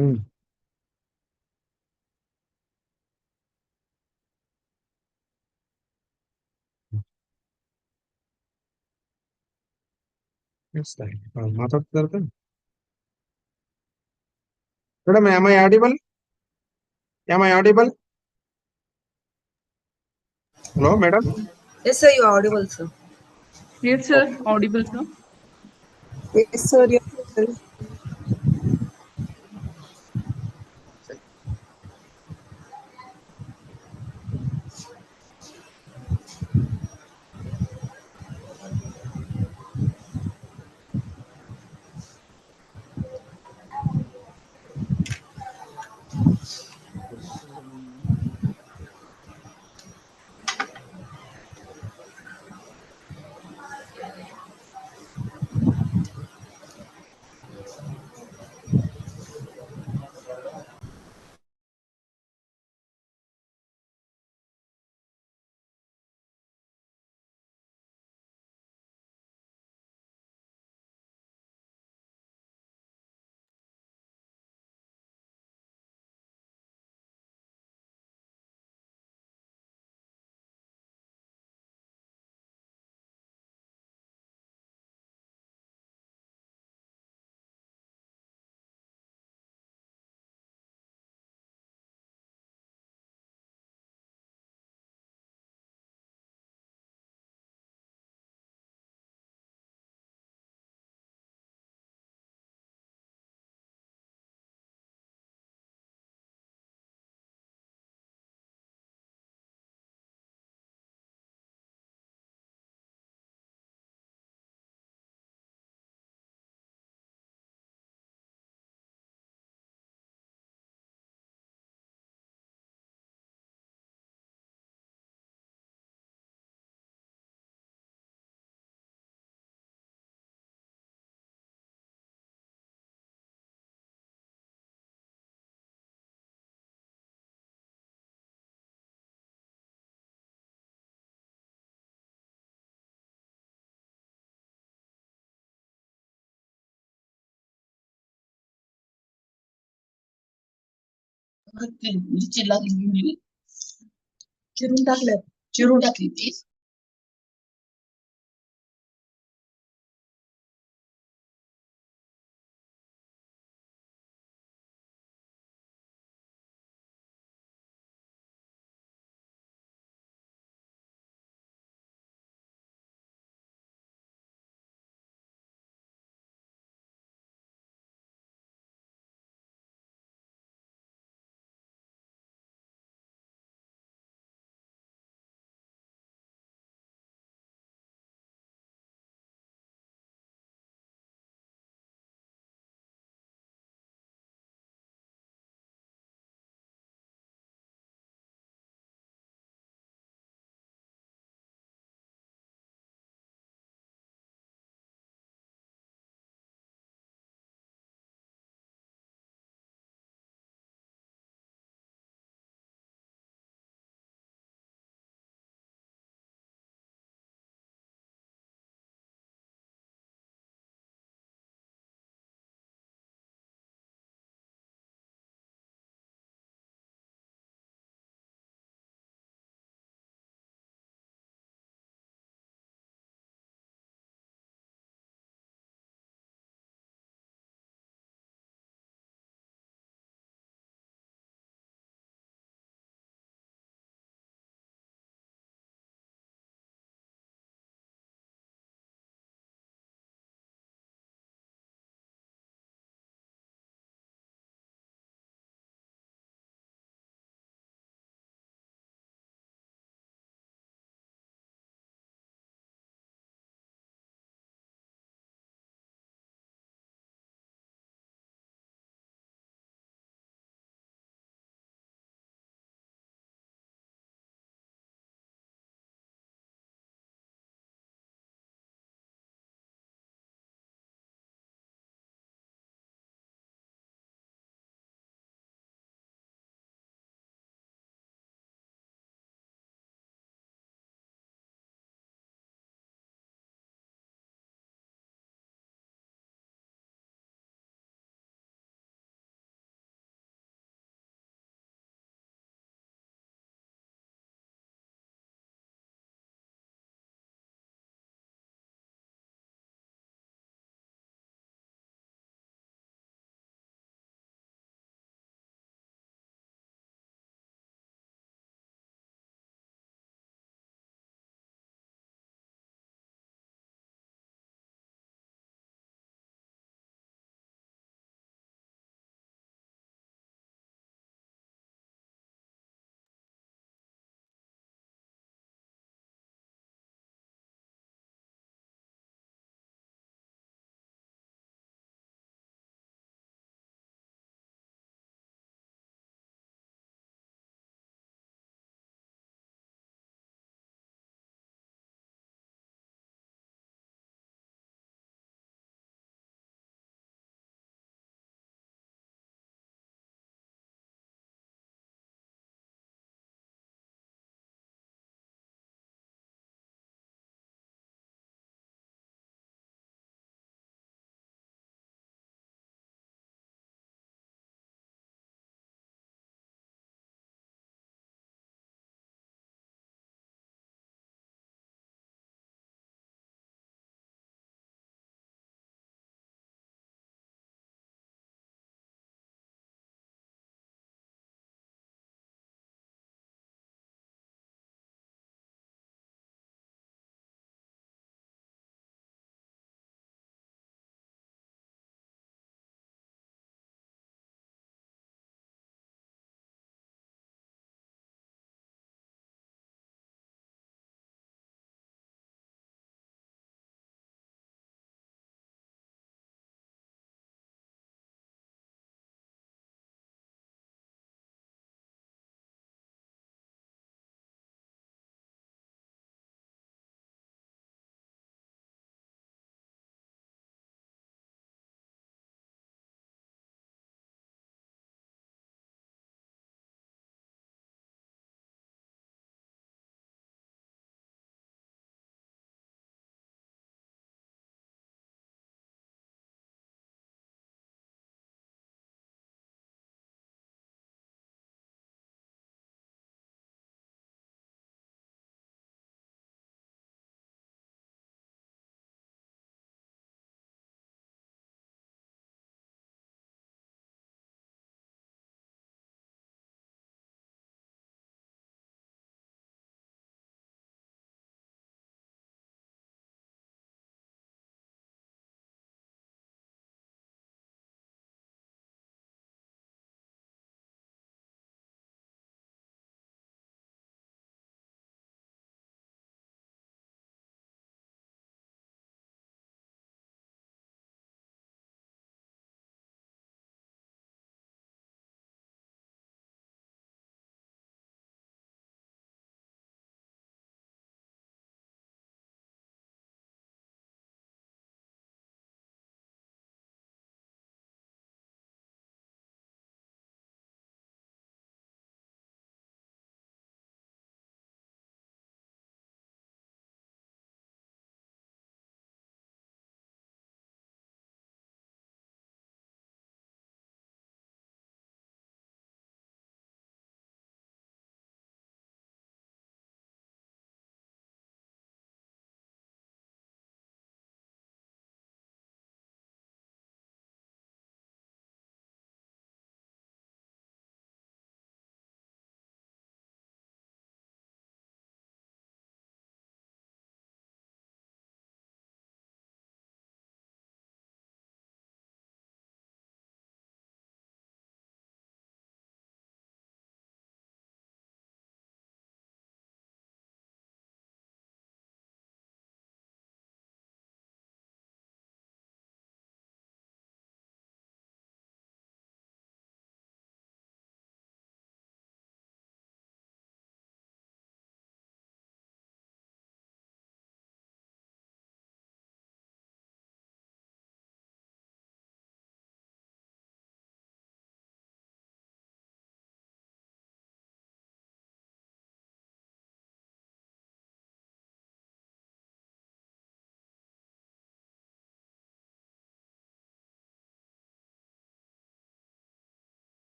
Hmm. Yes, right. Mother, madam, am I audible? Am I audible? Hello, madam. Yes, sir, you are audible, sir. Yes, sir. Audible, sir. Yes, sir, you are audible. मिरची लागली चिरून टाकली ती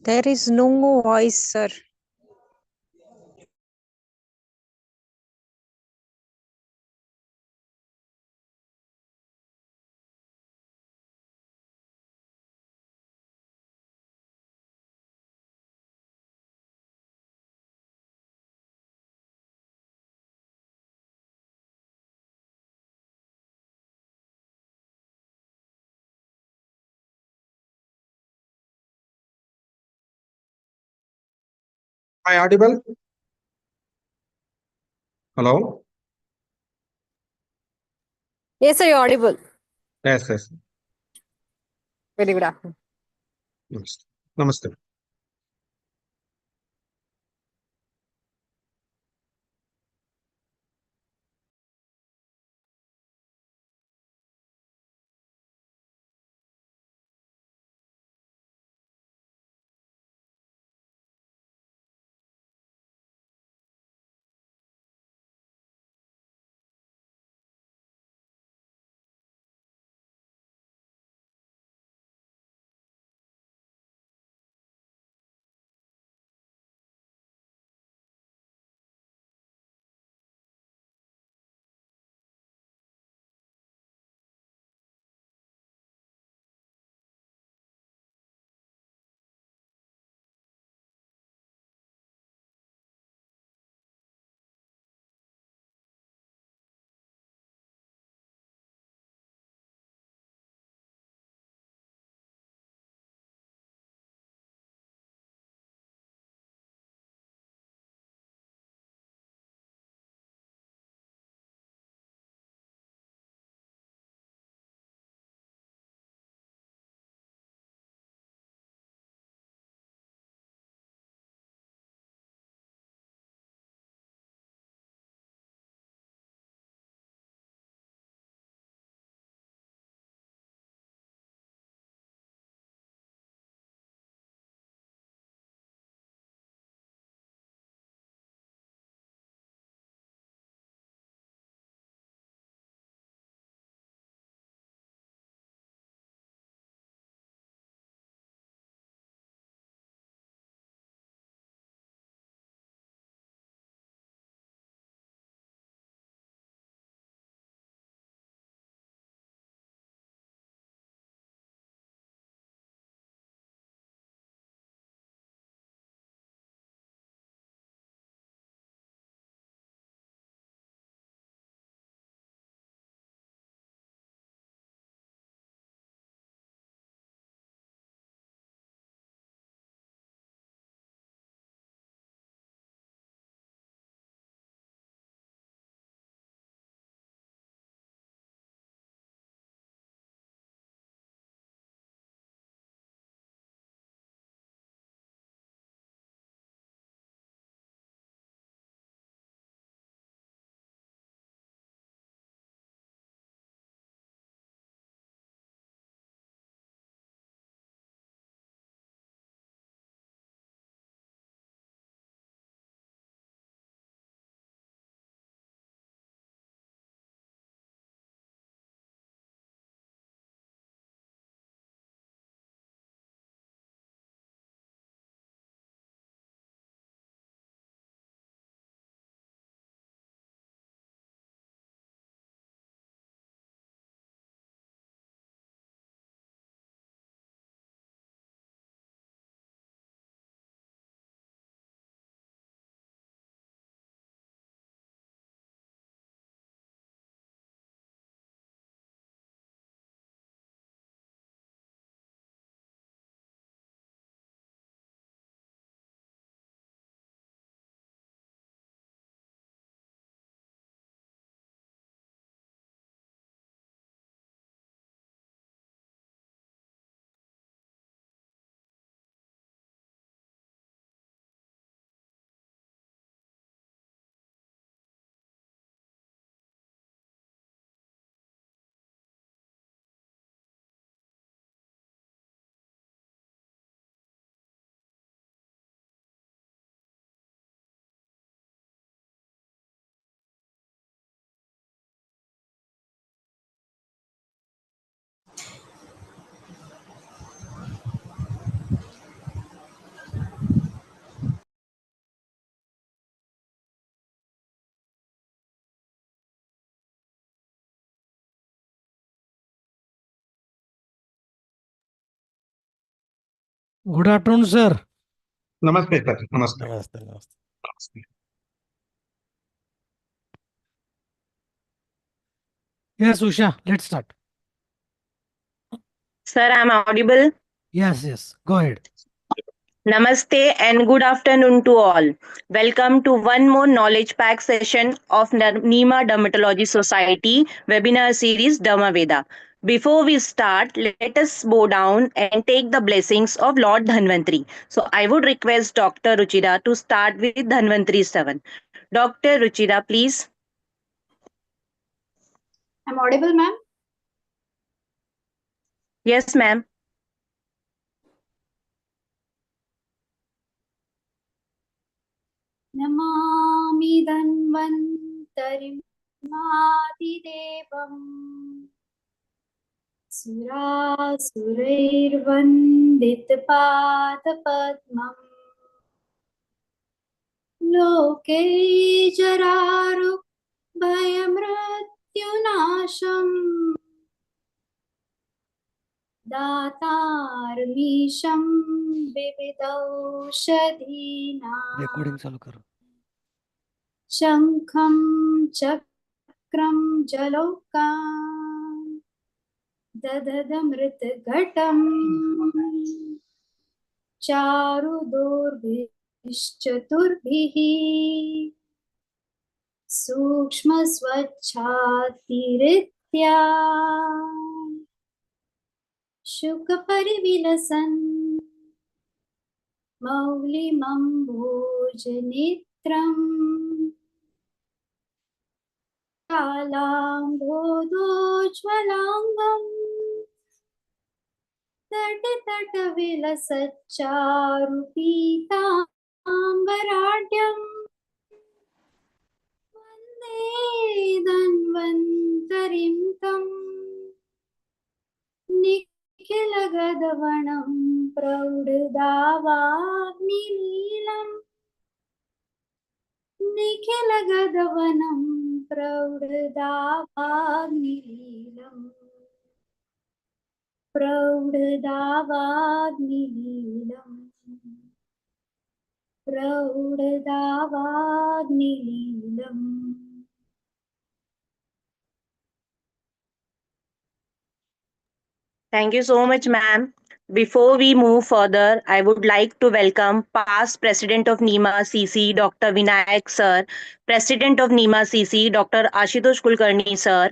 There is no voice, sir. Am I audible? Hello? Yes, sir, you're audible. Yes, yes. Very good afternoon. Namaste. Namaste. Good afternoon, sir. Namaste, sir. Namaste. Namaste, namaste. Namaste. Yes, Usha, let's start. Sir, I'm audible. Yes, go ahead. Namaste and good afternoon to all. Welcome to one more knowledge pack session of Nima Dermatology Society webinar series Dermaveda. Before we start, let us bow down and take the blessings of Lord Dhanvantri. So I would request Dr. Ruchira to start with Dhanvantri 7. Dr. Ruchira, please. I'm audible, ma'am? Yes, ma'am. Namami धन्वन्तरिं आदिदेवम् सुरासुरैर्वन्दितपादपद्मम् लोके जरारुभयमृत्युनाशम् दातारमीशं विविधौषधीनाम् Recording चालू करो. शङ्खं चक्रं जलोकान् दददमृतघटम् चारुदोर्भिश्चतुर्भिः सूक्ष्मस्वच्छातिरित्या शुकपरिविलसन् मौलिमम्भोजनेत्रम् कालाम्भोदोज्ज्वलाङ्गम् तटतटविलसच्चारुपीताम्बराढ्यम् वन्दे धन्वन्तरिं तम् निखिलगदवनं प्रौढदावाग्निनीलम् निखिलगदवनं प्रौढदावाग्निनीलम् प्रौढदावाग्निनीलम् प्रौढदावाग्निनीलम्. Thank you so much, ma'am. Before we move further, I would like to welcome past President of NEMA CC, Dr. Vinayak sir, President of NEMA CC, Dr. Ashutosh Kulkarni sir,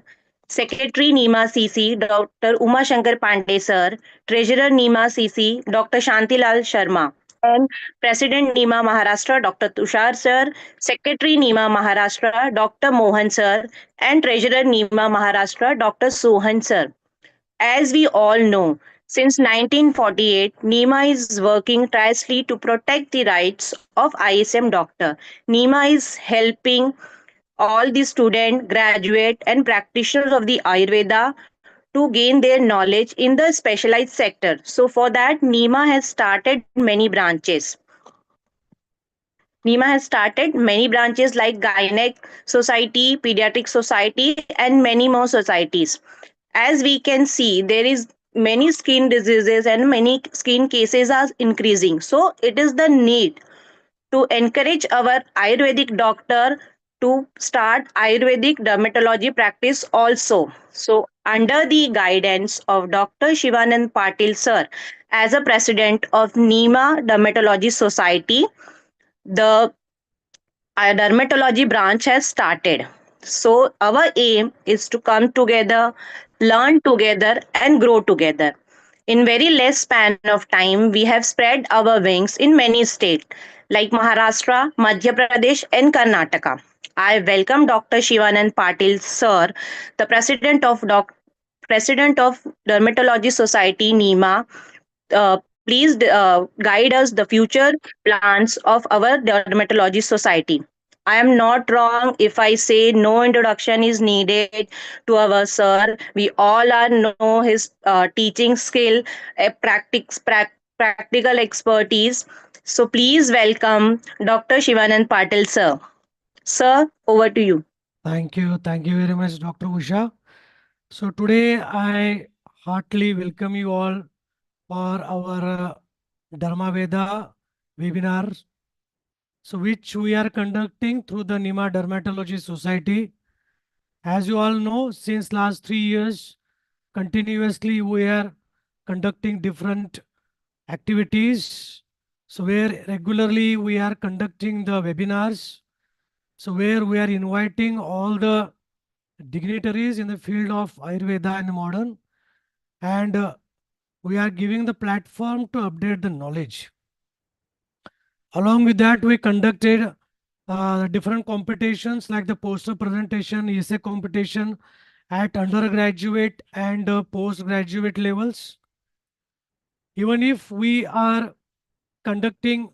Secretary NEMA CC, Dr. Uma Shankar Pandey sir, Treasurer NEMA CC, Dr. Shantilal Sharma, and President NEMA Maharashtra, Dr. Tushar sir, Secretary NEMA Maharashtra, Dr. Mohan sir, and Treasurer NEMA Maharashtra, Dr. Sohan sir. As we all know, since 1948, NEMA is working tirelessly to protect the rights of ISM doctor. NEMA is helping all the students, graduate and practitioners of the Ayurveda to gain their knowledge in the specialized sector. So for that, NEMA has started many branches. NEMA has started many branches like Gynec Society, Pediatric Society, and many more societies. As we can see, there is many skin diseases and many skin cases are increasing. So it is the need to encourage our Ayurvedic doctor to start Ayurvedic dermatology practice also. So under the guidance of Dr. Shivanand Patil sir, as a president of NEMA Dermatology Society, the dermatology branch has started. So our aim is to come together, learn together and grow together. In very less span of time, we have spread our wings in many states like Maharashtra, Madhya Pradesh and Karnataka. I welcome Dr. Shivanand Patil sir, the President of Dermatology Society NEMA. Please guide us the future plans of our dermatology society. I am not wrong if I say no introduction is needed to our sir. We all are know his teaching skill, practical expertise. So please welcome Dr. Shivanand Patil sir. Sir, over to you. Thank you very much, Dr. Usha. So today I heartily welcome you all for our Dermaveda webinar, so which we are conducting through the NIMA Dermatology Society. As you all know, since last 3 years, continuously we are conducting different activities. So where regularly we are conducting the webinars. So where we are inviting all the dignitaries in the field of Ayurveda and modern, and we are giving the platform to update the knowledge. Along with that, we conducted different competitions like the poster presentation, essay competition at undergraduate and postgraduate levels. Even if we are conducting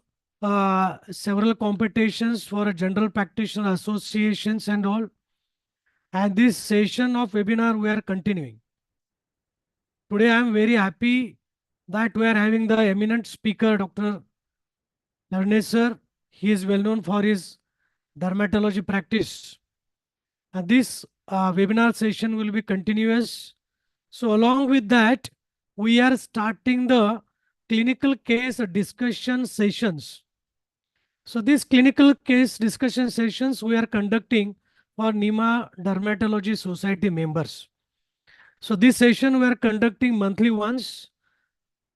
several competitions for general practitioner associations and all, and this session of webinar we are continuing. Today I am very happy that we are having the eminent speaker, Dr. Narnesh sir. He is well known for his dermatology practice. And this webinar session will be continuous. So along with that, we are starting the clinical case discussion sessions. So these clinical case discussion sessions we are conducting for NIMA Dermatology Society members. So this session we are conducting monthly once.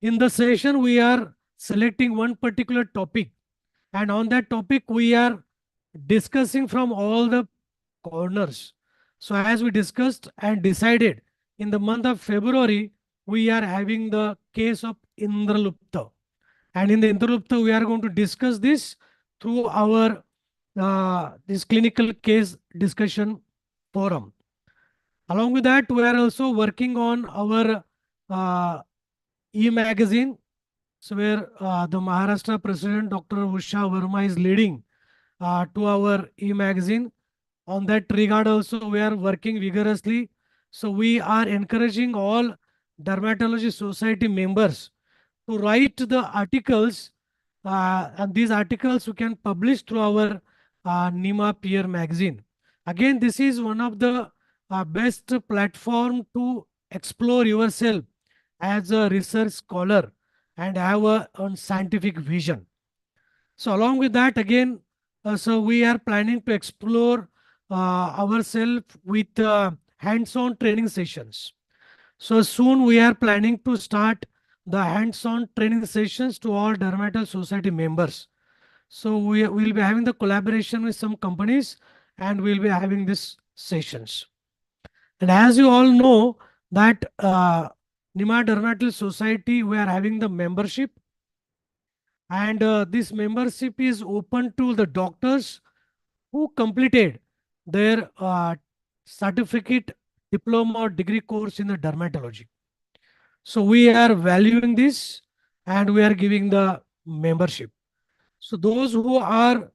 In the session, we are selecting one particular topic, and on that topic, we are discussing from all the corners. So as we discussed and decided in the month of February, we are having the case of Indralupta. And in the Indralupta, we are going to discuss this through our this clinical case discussion forum. Along with that, we are also working on our e-magazine, so where the Maharashtra President Dr. Usha Verma is leading to our e-magazine. On that regard also, we are working vigorously. So we are encouraging all Dermatology Society members to write the articles, and these articles we can publish through our NIMA Peer magazine. Again, this is one of the best platform to explore yourself as a research scholar and have a scientific vision. So along with that, again, so we are planning to explore ourselves with hands-on training sessions. So soon we are planning to start the hands-on training sessions to all Dermatology Society members. So we will be having the collaboration with some companies, and we'll be having these sessions. And as you all know that NIMA Dermatology Society, we are having the membership, and this membership is open to the doctors who completed their certificate, diploma or degree course in the dermatology. So we are valuing this and we are giving the membership. So those who are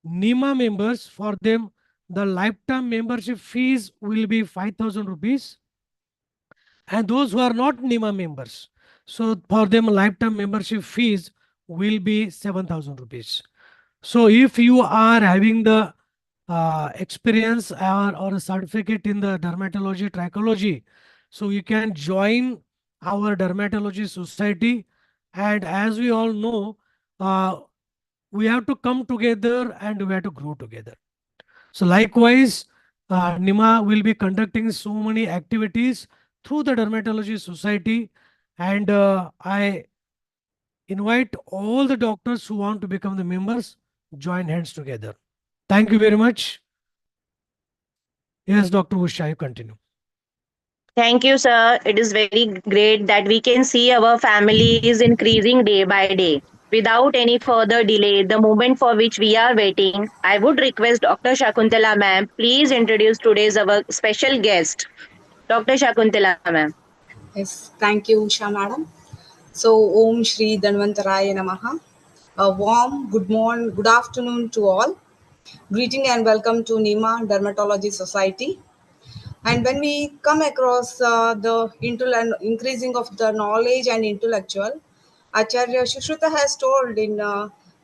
NIMA members, for them the lifetime membership fees will be 5,000 rupees. And those who are not NIMA members, so for them lifetime membership fees will be 7,000 rupees. So if you are having the experience or a certificate in the dermatology, trichology, so you can join our dermatology society. And as we all know, we have to come together and we have to grow together. So likewise, NIMA will be conducting so many activities through the dermatology society, and I invite all the doctors who want to become the members, join hands together. Thank you very much. Yes, Dr. Usha, you continue. Thank you, sir. It is very great that we can see our family is increasing day by day. Without any further delay, the moment for which we are waiting, I would request Dr. Shakuntala ma'am, please introduce today's our special guest. Dr. Shakuntala ma'am. Yes, thank you, Usha madam. So, Om Shri Dhanvantaraya Namaha. A warm good morning, good afternoon to all. Greeting and welcome to NIMA Dermatology Society. And when we come across the increasing of the knowledge and intellectual, Acharya Shushruta has told in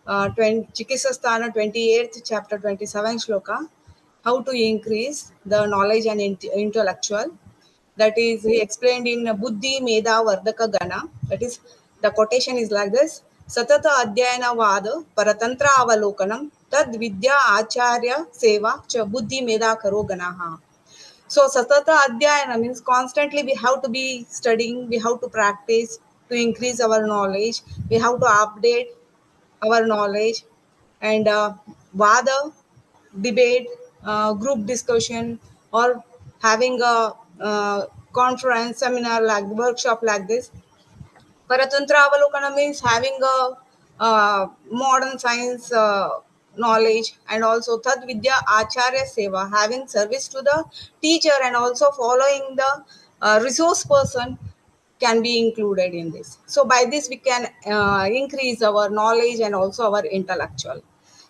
Chikisasthana 28th chapter 27 shloka how to increase the knowledge and intellectual. That is, he explained in Buddhi Meda Vardaka Gana. That is, the quotation is like this: सतत अध्ययनवाद परतंत्र अवलोकनम तद विद्या आचार्य सेवा च बुद्धि मेधा करो गणाः. So satata adhyayana means constantly we have to be studying, we have to practice to increase our knowledge, we have to update our knowledge, and vada, debate, group discussion, or having a conference, seminar, like workshop like this. Paratantra Avalokana means having a modern science knowledge, and also Tad Vidya Acharya Seva, having service to the teacher and also following the resource person can be included in this. So by this we can increase our knowledge and also our intellectual.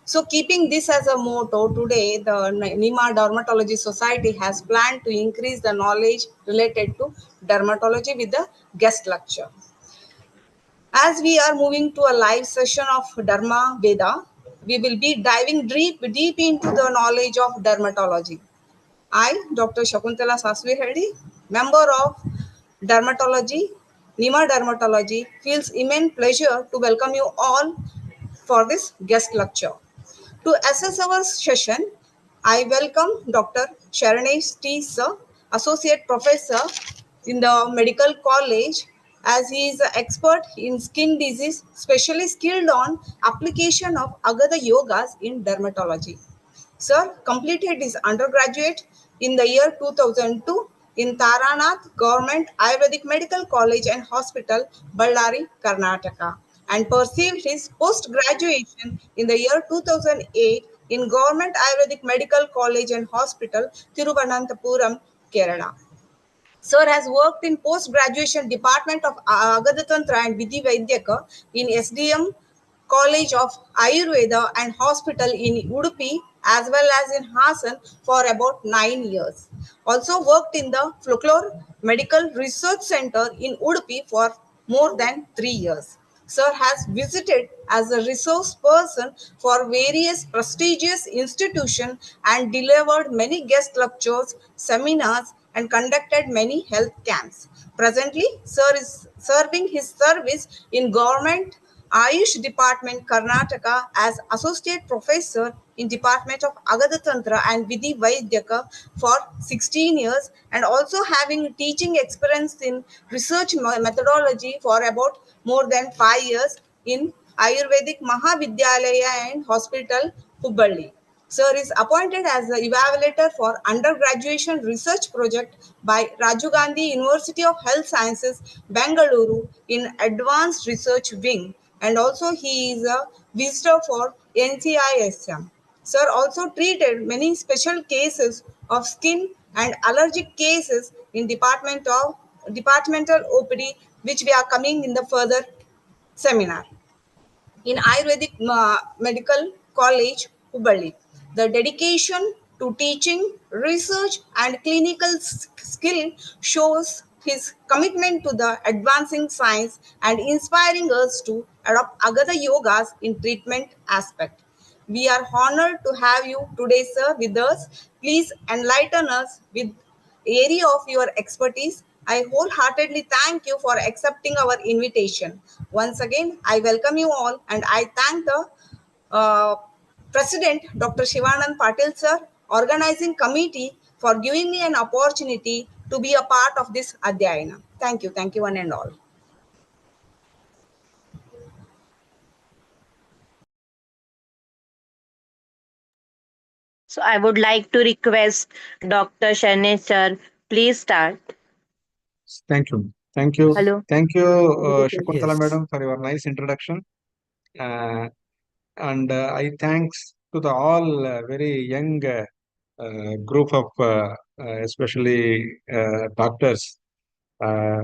So keeping this as a motto, today the Nima Dermatology Society has planned to increase the knowledge related to dermatology with the guest lecture. As we are moving to a live session of Dermaveda, we will be diving deep into the knowledge of dermatology. I, Dr. Shakuntala Sasviredi, member of Dermatology, Nima Dermatology, feels immense pleasure to welcome you all for this guest lecture. To assess our session, I welcome Dr. Sharanesh T. Sir, Associate Professor in the Medical College, as he is an expert in skin disease, specially skilled on application of Agada Yogas in dermatology. Sir completed his undergraduate in the year 2002 in Taranath Government Ayurvedic Medical College and Hospital, Ballari, Karnataka, and pursued his post-graduation in the year 2008 in Government Ayurvedic Medical College and Hospital, Thiruvananthapuram, Kerala. Sir has worked in post-graduation department of Agadatantra and Vidhi Vaidyaka in SDM College of Ayurveda and Hospital in Udupi as well as in Hassan for about 9 years. Also worked in the Folklore Medical Research Center in Udupi for more than 3 years. Sir has visited as a resource person for various prestigious institutions and delivered many guest lectures, seminars, and conducted many health camps. Presently, Sir is serving his service in Government Ayush Department, Karnataka, as Associate Professor in Department of Agadatantra and Vidhi Vaidyaka for 16 years, and also having teaching experience in research methodology for about more than 5 years in Ayurvedic Mahavidyalaya and Hospital, Hubballi. Sir is appointed as the evaluator for undergraduate research project by Rajiv Gandhi University of Health Sciences, Bengaluru in Advanced Research Wing, and also he is a visitor for NCISM. Sir also treated many special cases of skin and allergic cases in departmental OPD, which we are coming in the further seminar in Ayurvedic Medical College, Hubballi. The dedication to teaching, research, and clinical skill shows his commitment to the advancing science and inspiring us to adopt Agata Yogas in treatment aspect. We are honored to have you today, sir, with us. Please enlighten us with area of your expertise. I wholeheartedly thank you for accepting our invitation. Once again, I welcome you all and I thank the uh, President Dr. Shivanand Patil sir, organizing committee for giving me an opportunity to be a part of this Adhyayana. Thank you one and all. So I would like to request Dr. Shane sir, please start. Thank you. Thank you. Hello. Thank you, Shakuntala Yes. madam, for your nice introduction. And I thanks to the all very young group of especially doctors. Uh,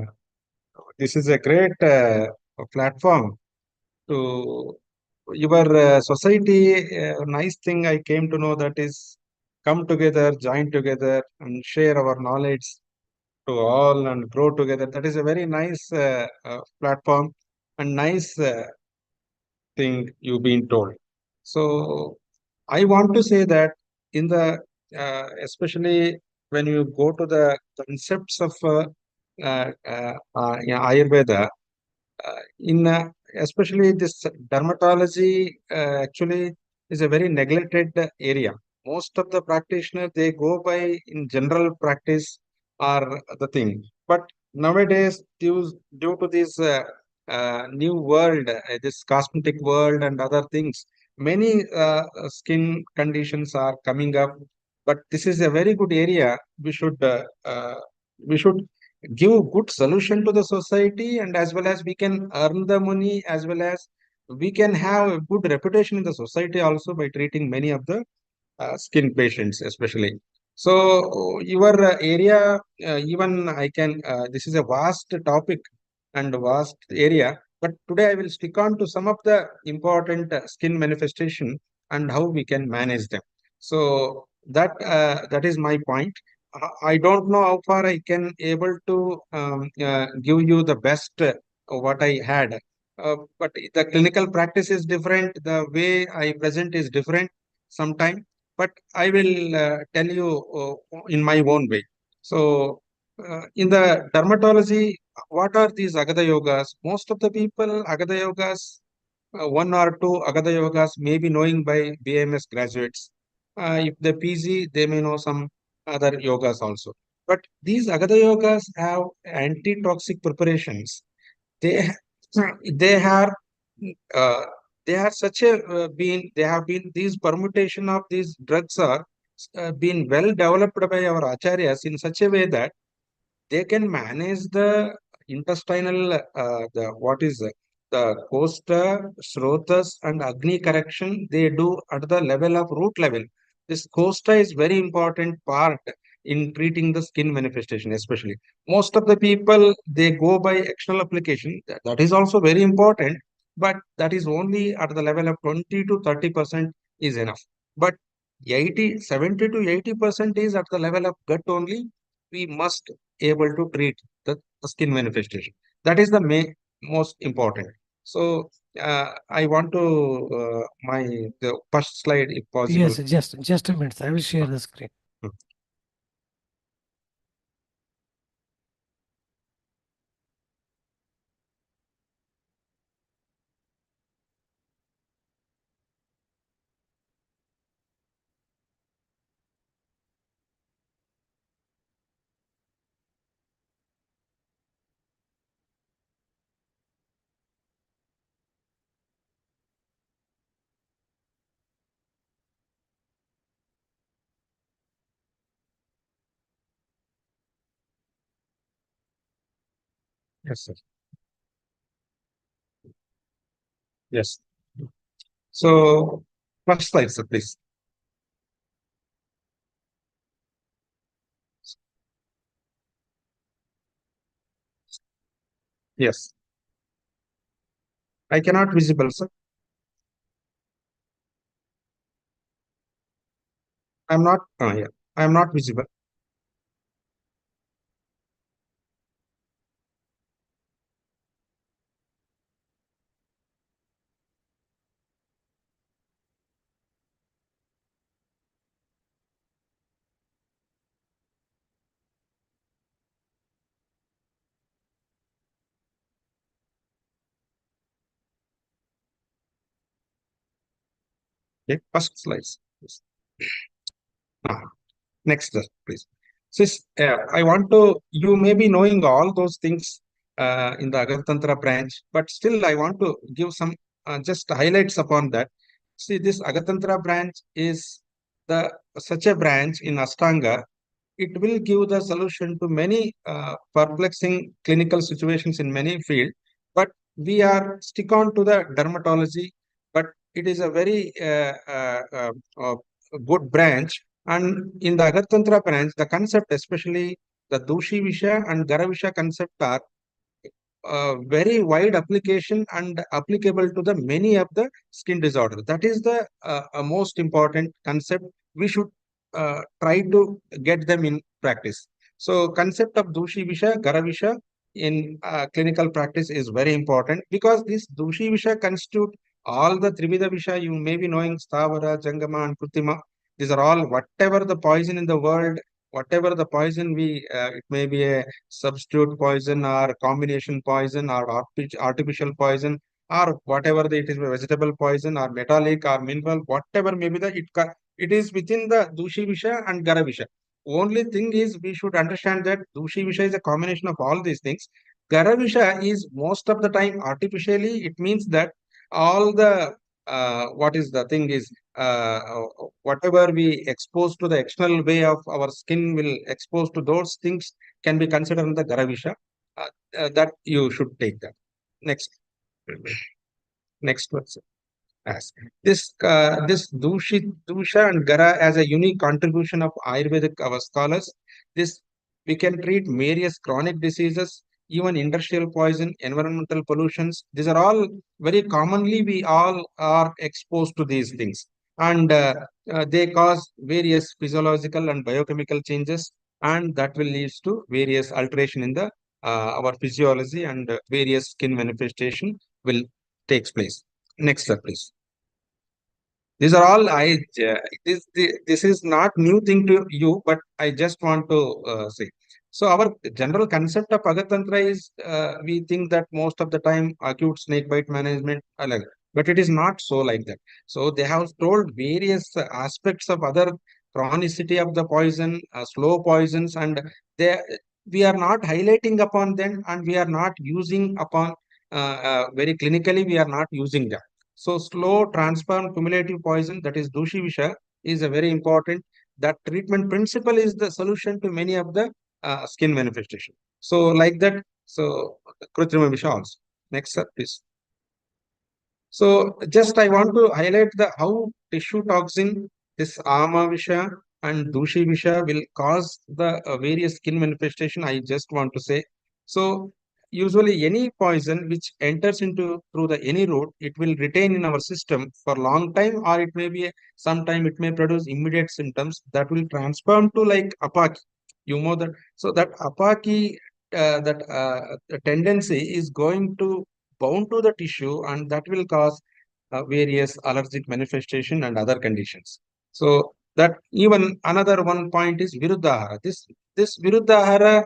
this is a great platform to your society. Nice thing I came to know that is come together, join together, and share our knowledge to all and grow together. That is a very nice platform and nice thing you've been told. So I want to say that in the especially when you go to the concepts of yeah, Ayurveda, in especially this dermatology actually is a very neglected area. Most of the practitioners, they go by in general practice are the thing. But nowadays, due to this new world, this cosmetic world and other things, many skin conditions are coming up. But this is a very good area. We should give good solution to the society, and as well as we can earn the money, as well as we can have a good reputation in the society also by treating many of the skin patients especially. So your area, even I can, this is a vast topic and vast area, but today I will stick on to some of the important skin manifestation and how we can manage them. So that is my point. I don't know how far I can able to give you the best what I had, but the clinical practice is different, the way I present is different sometime, but I will tell you in my own way. So, in the dermatology, what are these Agada yogas? Most of the people, Agada yogas, one or two Agada yogas may be knowing by BMS graduates. If they PG, they may know some other yogas also. But these Agada yogas have anti-toxic preparations. They they are uh, they are such a they have been these permutation of these drugs are been well developed by our acharyas in such a way that they can manage the intestinal the what is the kosta, srotas and agni correction they do at the level of root level. This kosta is very important part in treating the skin manifestation especially. Most of the people, they go by external application. That is also very important, but that is only at the level of 20 to 30% is enough. But 70 to 80% is at the level of gut only. We must able to treat the skin manifestation. That is the most important. So I want to my the first slide if possible. Yes, just a minute. I will share the screen. Hmm. Yes, sir. Yes. So first slide, sir, please. Yes. I cannot visible, sir. I'm not. Yeah. I'm not visible. Okay. First slides. Yes. Ah, next, sir, please. Sis, I want to, you may be knowing all those things in the Agatantra branch, but still I want to give some just highlights upon that. See, this Agatantra branch is the such a branch in Ashtanga. It will give the solution to many perplexing clinical situations in many fields, but we are stick on to the dermatology, but it is a very good branch. And in the Agartantra branch, the concept, especially the Dooshivisha and Garavisha concept, are very wide application and applicable to the many of the skin disorders. That is the most important concept. We should try to get them in practice. So concept of Dooshivisha, Garavisha in clinical practice is very important, because this Dooshivisha constitute all the Trivida Visha you may be knowing, Stavara, Jangama and Kritima. These are all whatever the poison in the world, whatever the poison it may be a substitute poison or combination poison or artificial poison, or whatever it is vegetable poison or metallic or mineral, whatever may be it is within the Dooshivisha and Garavisha. Only thing is we should understand that Dooshivisha is a combination of all these things. Garavisha is most of the time artificially. It means that all the what is the thing is whatever we expose to the external way of our skin will expose to those things can be considered in the Garavisha. That you should take that. Next. Next one. As this Dusha and Gara as a unique contribution of Ayurvedic our scholars. This we can treat various chronic diseases, even industrial poison, environmental pollutions. These are all very commonly we all are exposed to these things, and they cause various physiological and biochemical changes, and that will lead to various alteration in the our physiology, and various skin manifestation will takes place. Next step, please. These are all this is not new thing to you, but I just want to say. So our general concept of Agatantra is we think that most of the time acute snake bite management, but it is not so like that. So they have told various aspects of other chronicity of the poison, slow poisons, and they we are not highlighting upon them, and we are not using upon very clinically. We are not using them. So slow transform cumulative poison, that is Dooshivisha, is a very important. That treatment principle is the solution to many of the skin manifestation. So like that, so Kritrima Visha also. Next sir, please. So just I want to highlight the how tissue toxin, this Ama Visha and Dooshivisha will cause the various skin manifestation. I just want to say. So usually any poison which enters into through the any route, it will retain in our system for long time, or it may be sometime it may produce immediate symptoms that will transform to like apaki. You know that. So that apaki that the tendency is going to bound to the tissue, and that will cause various allergic manifestation and other conditions. So that even another one point is Viruddhahara. This Viruddhahara,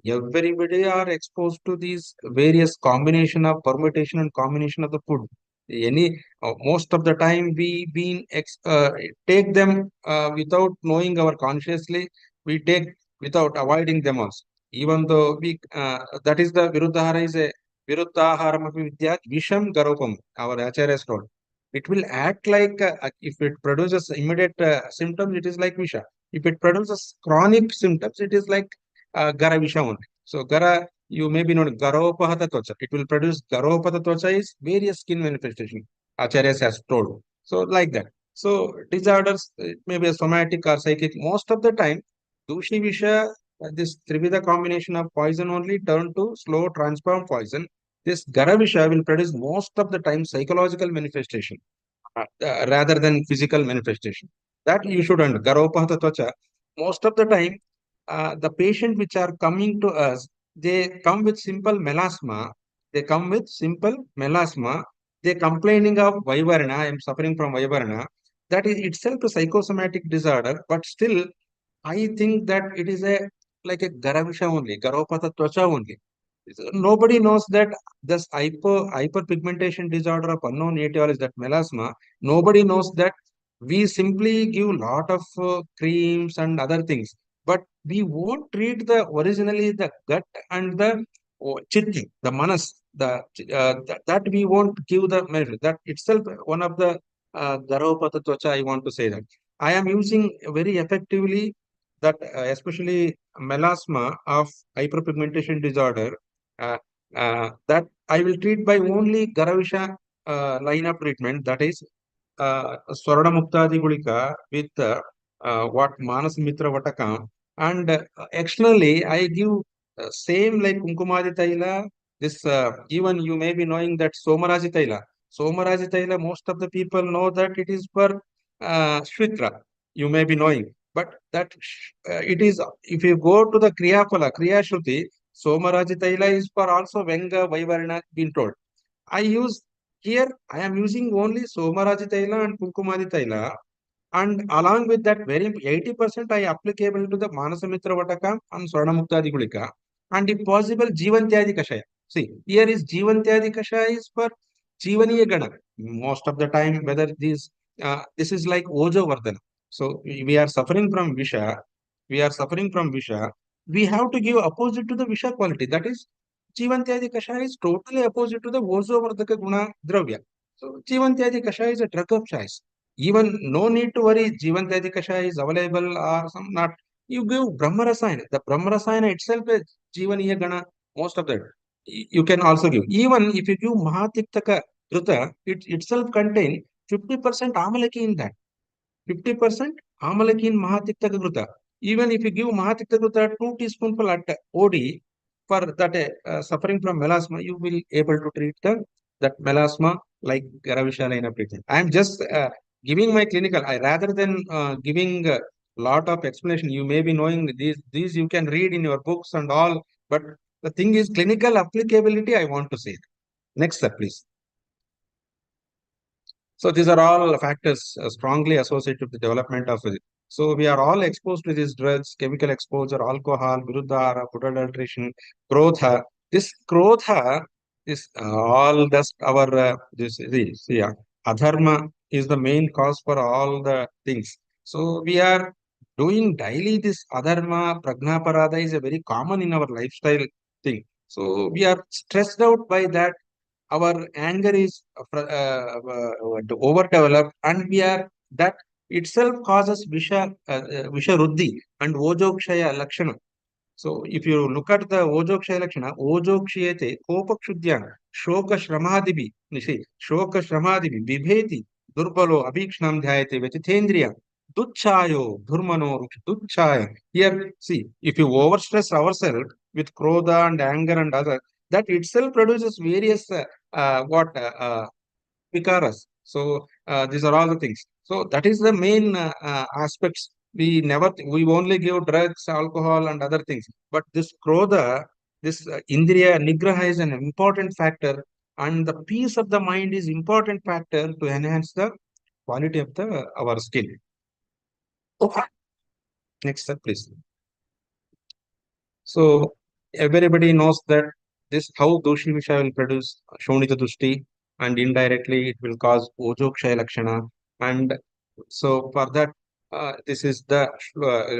everybody are exposed to these various combination of permutation and combination of the food. Any most of the time we take them without knowing our consciously. We take without avoiding them also. Even though we that is the Viruddhahara is a Viruddhaharamapi Vidya Visham Garopam, our Acharyas told. It will act like if it produces immediate symptoms, it is like Visha. If it produces chronic symptoms, it is like Garavisha only. So Gara, you may be known Garopahata Tvacha. It will produce Garopahata Tvacha is various skin manifestation. Acharyas has told. So like that. So disorders, it may be a somatic or psychic. Most of the time, Dushivisha, this Trivida combination of poison only turn to slow transform poison. This Garavisha will produce most of the time psychological manifestation rather than physical manifestation. That you should understand. Garopahata Tvacha, most of the time, the patient which are coming to us, they come with simple melasma. They come with simple melasma. They complaining of Vaivarna. I am suffering from Vaivarna. That is itself a psychosomatic disorder, but still I think that it is a like a Garavisha only, Garopatha Twacha only. Nobody knows that this hyperpigmentation disorder of unknown etiology, that melasma, nobody knows that we simply give lot of creams and other things, but we won't treat the originally the gut and the chitti, the manas, that we won't give the measure. That itself one of the Garopatha Twacha, I want to say that. I am using very effectively that especially melasma of hyperpigmentation disorder, that I will treat by only Garavisha line of treatment, that is Swarna Muktadi Gulika with what Manas Mitra Vatakam, and externally I give same like Kunkumadi Taila. This even you may be knowing that Somaraji Taila. Somaraji Taila, most of the people know that it is for Shvitra. You may be knowing, but that it is, if you go to the Kriyapala, Kriya Shruti, Somaraji Taila is for also Venga Vaivarna been told. I use here, I am using only Somaraji Taila and Kunkumadi Taila, and along with that, very 80% I applicable to the Manasamitra Vataka and Swarnamuktadi Gulika, and if possible, Jivantyadi Kashaya. See, here is Jivantyadi Kashaya is for Jivaniya Gana. Most of the time, whether this is like Ojo Vardhana. So we are suffering from Visha. We are suffering from Visha. We have to give opposite to the Visha quality. That is, Jivantyadi Kashaya is totally opposite to the Ojo Vardhaka Guna Dravya. So Jivantyadi Kashaya is a drug of choice. Even no need to worry, Jivantyadi Kashaya is available or some not. You give Brahmarasayana. The Brahmarasayana itself is Jivaniya Gana, most of that. You can also give. Even if you give Mahatiktaka Kruta, it itself contain 50% Amalaki in that. 50% Amalaki in Mahatiktaka Kruta. Even if you give Mahatiktaka Kruta 2 teaspoonful at OD for that suffering from melasma, you will able to treat that melasma like Garavisha line of treatment. I am just giving my clinical. I rather than giving a lot of explanation, you may be knowing these you can read in your books and all, but the thing is clinical applicability. I want to say. Next step, please. So these are all factors strongly associated with the development of it. So we are all exposed to these drugs, chemical exposure, alcohol, viruddhara, food adulteration, krotha. This krotha is all just our yeah, adharma is the main cause for all the things. So we are doing daily this adharma, prajnaparada is a very common in our lifestyle thing. So we are stressed out by that, our anger is overdeveloped, and we are that itself causes visha ruddhi and ojokshaya lakshana. So if you look at the ojokshaya lakshana, ojokshiyate kopakshudyana shoka shramadibi nisi shoka shramadibi bibheti durbalo abhikshnam dhyayate vetithendriya duchchayo dhurmano duchchaya. Here see, if you overstress ourselves with krodha and anger and other, that itself produces various vikaras. So these are all the things. So that is the main aspects. We only give drugs, alcohol, and other things. But this krodha, this indriya nigraha is an important factor, and the peace of the mind is important factor to enhance the quality of the our skin. Okay. Next step, please. So everybody knows that this how Dooshivisha will produce Shonita Dushti, and indirectly it will cause Ojokshaya Lakshana. And so for that, this is the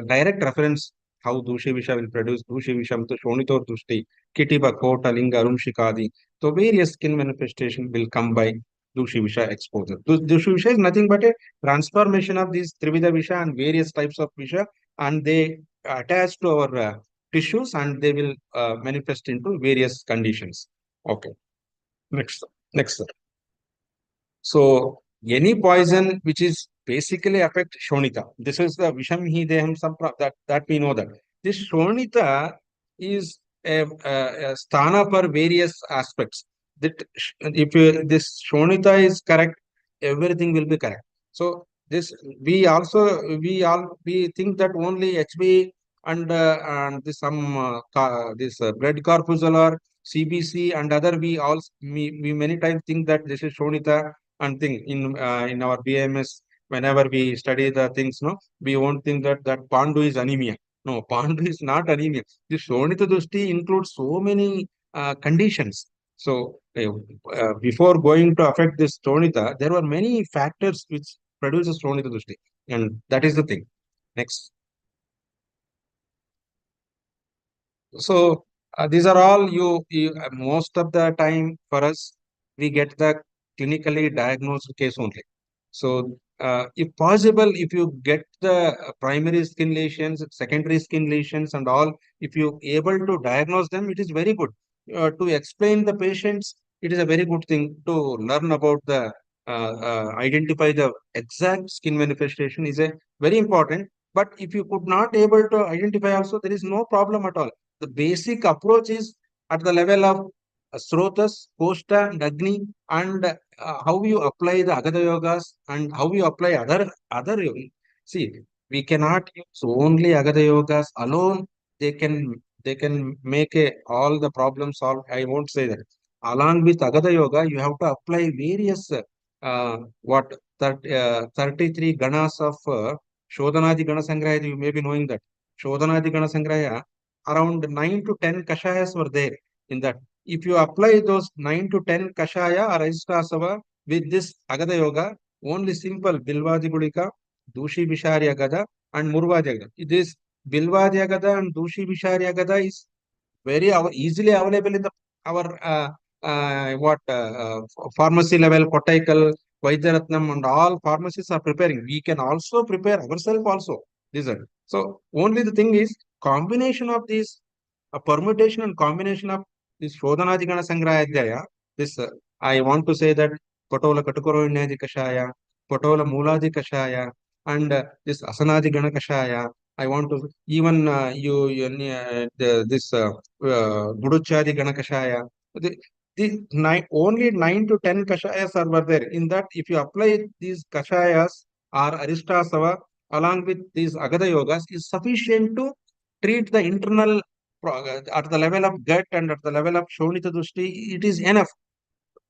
direct reference how Dooshivisha will produce Dooshivisha to Shonita Dushti, Kitiba, Kota, Linga, Arumshikadi. So various skin manifestation will come by Dooshivisha exposure. Dooshivisha is nothing but a transformation of these Trivida Visha and various types of Visha, and they attach to our tissues, and they will manifest into various conditions. Okay. Next. Next. So any poison which is basically affect Shonita. This is the Visham Hi Deham Sampra that we know that. This Shonita is a sthana for various aspects. That if this Shonita is correct, everything will be correct. So this we think that only HB and this blood corpuscular CBC and other we many times think that this is Shonita and think in our BMS whenever we study the things, no, we won't think that Pandu is anemia. No, Pandu is not anemia. This Shonita Dushti includes so many conditions. So before going to affect this Shonita, there were many factors which produces Shonita Dushti, and that is the thing. Next. So these are all most of the time for us, we get the clinically diagnosed case only. So if possible, if you get the primary skin lesions, secondary skin lesions and all, if you able to diagnose them, it is very good. To explain the patients, it is a very good thing to learn about the identify the exact skin manifestation is a very important. But if you could not able to identify also, there is no problem at all. The basic approach is at the level of Srotas, Kosta, and Agni, and how you apply the Agada Yogas and how you apply other yoga. See, we cannot use only Agada Yogas alone. They can make all the problems solved. I won't say that. Along with Agada Yoga, you have to apply various what that 33 ganas of Shodhanadi Gana Sangraya. You may be knowing that Shodhanadi Gana Sangraya, around 9 to 10 kashayas were there in that. if you apply those 9 to 10 kashaya or Ajistasava with this Agada Yoga, only simple Bilvadi Gulika, Dushi Visharya Gada, and Murvadi Gada. This Bilvadi Gada and Dushi Visharya Gada is very easily available in the our pharmacy level, Kottaikal, Vaidyaratnam, and all pharmacies are preparing. We can also prepare ourselves also. So only the thing is combination of these, a permutation and combination of this Shodhanadikana Sangrahadhyaya. This I want to say that Patola Katukoro Inyadi Kashaya, Patola Muladi Kashaya, and this Asanadi Gana Kashaya. I want to even this Buduchadi Gana Kashaya. Only 9 to 10 kashayas are were there. In that, if you apply these kashayas or Aristasava along with these Agada yogas, is sufficient to treat the internal at the level of gut and at the level of Shonita Dushti. It is enough.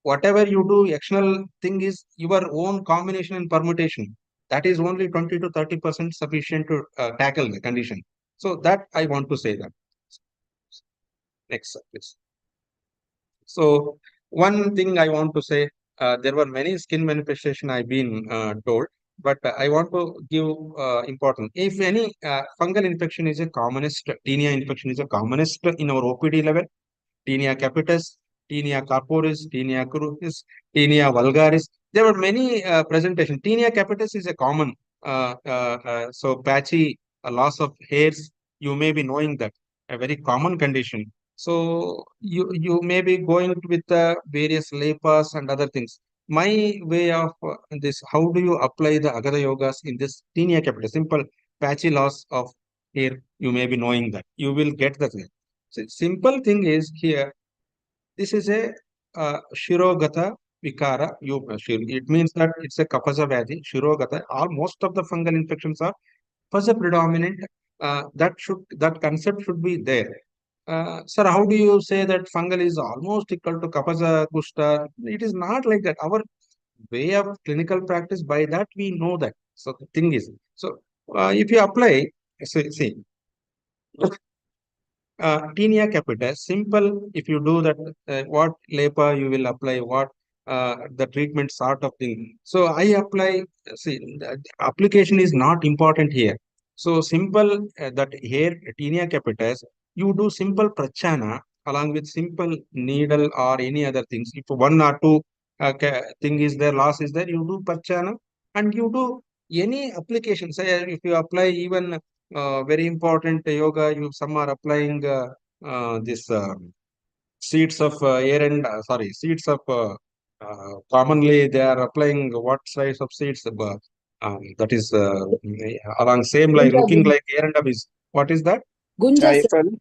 Whatever you do, external thing is your own combination and permutation. That is only 20 to 30% sufficient to tackle the condition. So that I want to say that. Next, please. So one thing I want to say, there were many skin manifestation I've been told, but I want to give important. If any fungal infection is a commonest, tinea infection is a commonest in our OPD level, tinea capitis, tinea corporis, tinea crucis, tinea vulgaris. There were many presentation. Tinea capitis is a common, so patchy loss of hairs. You may be knowing that a very common condition. So you may be going with various lepas and other things. My way of this, how do you apply the Agada yogas in this tinea capitis? Simple patchy loss of hair. You may be knowing that. You will get the thing. So simple thing is here. This is a Shirogata Vikara. It means that it's a Kapasa Vyadhi, Shirogata. All most of the fungal infections are Kapasa predominant. That concept should be there. Sir, how do you say that fungal is almost equal to Kapasa Kushta? It is not like that. Our way of clinical practice, by that we know that. So the thing is, so if you apply, see tinea capitis, simple. If you do that, what lepa you will apply, what the treatment sort of thing. So I apply, see, the application is not important here. So simple, that hair tinea capitis, you do simple prachana along with simple needle or any other things. If one or two thing is there, loss is there, you do prachana and you do any application. Say if you apply even very important yoga, you some are applying this seeds of seeds of commonly they are applying what size of seeds, that is along same line Gunja, looking like eranda is, what is that? Gunja seed. Jaifal.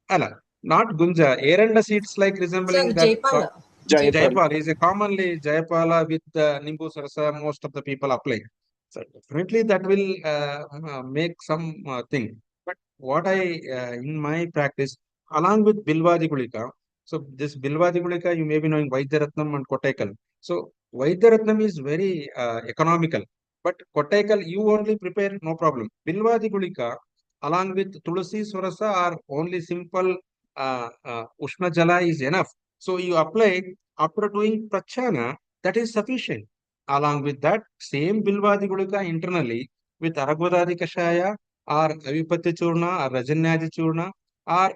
Ala, not gunja, eranda seeds like resembling Sir, that. Jaipala. Jaifal. Jaipal is a commonly Jaipala with Nimbu Sarasa, most of the people apply. So definitely that will make some thing. But what in my practice, along with Bilvadi Gulika, so this Bilvadi Gulika, you may be knowing Vaidyaratnam and Kottaikal. So Vaidyaratnam is very economical, but Kottaikal you only prepare, no problem. Bilvadi Gulika, along with Tulasi Surasa are only simple Ushna Jala is enough. So you apply after doing prachana, that is sufficient. Along with that, same Bilvadi Gulika internally with Aragvadadi Kashaya or Avipatti Churna or Rajanyadi Churna, or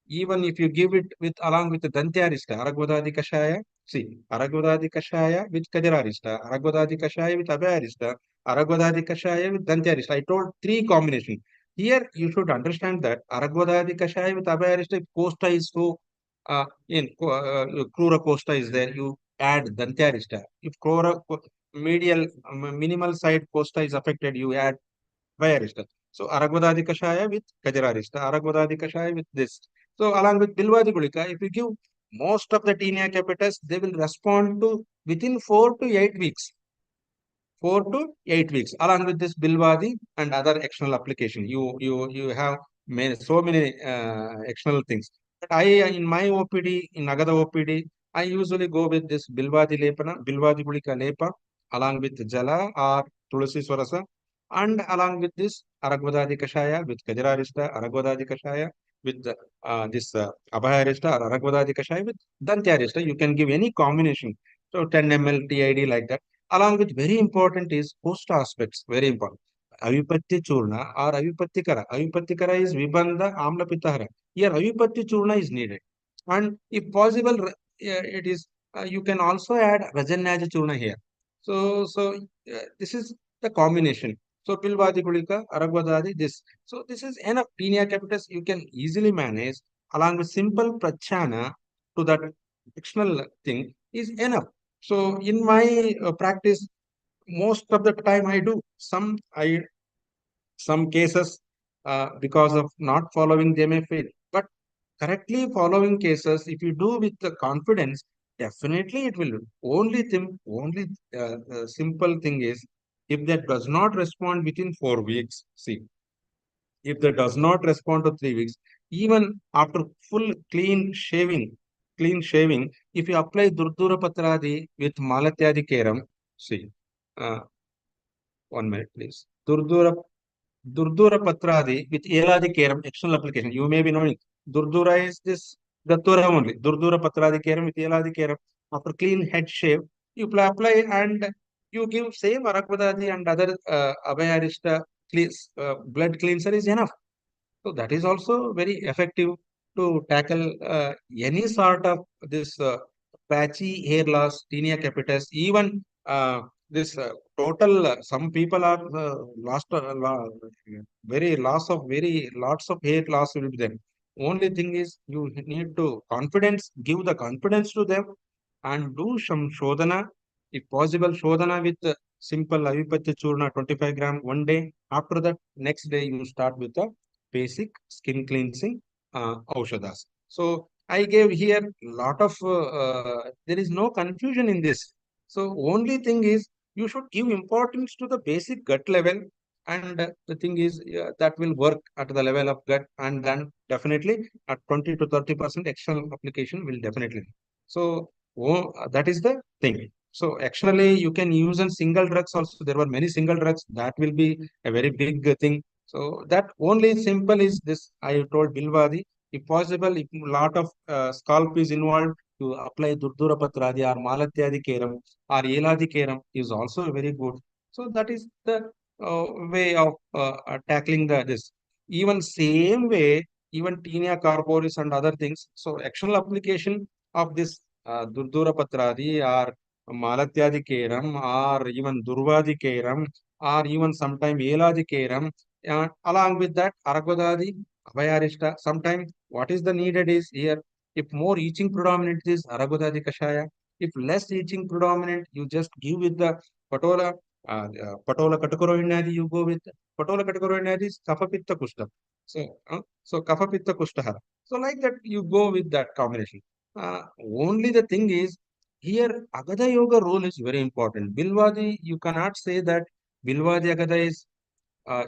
even if you give it with along with the Dantyarista, Aragvadadi Kashaya, see, Aragvadadi Kashaya with Kadirarista, Aragvadadi Kashaya with Abhayarista, Aragvadadi Kashaya with Dantyarista. I told three combinations. Here you should understand that Aragvadadi Kashaya with Abhayarista, if Costa is so Krura Costa is there, you add Dantyarista. If medial minimal side Costa is affected, you add Vayarista. So Aragvadadi Kashaya with Kajararista, Aragvadadi Kashaya with this. So along with Bilvadi Gulika, if you give most of the tinea capitis, they will respond to within 4 to 8 weeks. 4 to 8 weeks, along with this Bilvadi and other external application. You have so many external things. But in my OPD, in Agada OPD, I usually go with this Bilvadi Lepana, Bilvadi Gulika Lepa, along with Jala or Tulasi Swarasa, and along with this Aragvadadi Kashaya with Kajararista, Aragvadadi Kashaya, with this Abhayarishta or Aragvadadi Kashaya with Dantyarishta. You can give any combination. So 10 ml TID like that. Along with very important is post aspects, very important. Avipatti Churna or Avipattikara. Avipattikara is Vibandha Amla Pitahara. Here Avipatti Churna is needed. And if possible, it is you can also add Rajanyaja Churna here. So this is the combination. So Pilvadi Gulika, Aragvadadi, this. So this is enough tinea capitis you can easily manage along with simple prachana to that fictional thing is enough. So in my practice, most of the time I do some cases because of not following they may fail. But correctly following cases, if you do with the confidence, definitely it will. Only simple thing is if that does not respond within 4 weeks, see, if that does not respond to 3 weeks, even after full clean shaving, if you apply Durdura Patradi with Malatyadi Keram, see, uh, 1 minute, please. Durdura Patradi with Eladi Keram external application. You may be knowing Durdura is this Datura only. Durdura Patradi Keram with Eladi Keram. After clean head shave, you apply and you give same Arakvadadi and other Abhayarishta blood cleanser is enough. So that is also very effective to tackle any sort of this patchy hair loss, tinea capitis, even this total. Some people are lost, very loss of very lots of hair loss will be there. Only thing is you need to confidence, give the confidence to them, and do some shodhana, if possible, shodhana with simple Avipatya Churna 25 gram 1 day. After that, next day you start with the basic skin cleansing aushadas. So I gave here lot of there is no confusion in this. So only thing is you should give importance to the basic gut level, and the thing is that will work at the level of gut, and then definitely at 20 to 30% external application will definitely. So that is the thing. So actually you can use in single drugs also. There were many single drugs that will be a very big thing. So that only simple is this. I told Bilvadi, if possible, if lot of scalp is involved, to apply Durdura Patradi or Malatyadi Keram or Eladi Keram is also very good. So that is the way of tackling this. Even same way, even tinea corporis and other things. So external application of this Durdura Patradi or Malatyadi Keram or even Durvadi Keram or even sometime Eladi Keram. Along with that, Aragvadadi, Abhayarishta. Sometimes what is the needed is here, if more itching predominant is Aragvadadi Kashaya. If less itching predominant, you just give with the Patola, Patola Katakoroinadi, you go with Patola Katakoroinadi is Kapha Pitta Kushta. So Kapha Pitta Kushtahara. So like that, you go with that combination. Only the thing is, here Agada Yoga role is very important. Bilvadi, you cannot say that Bilvadi Agada is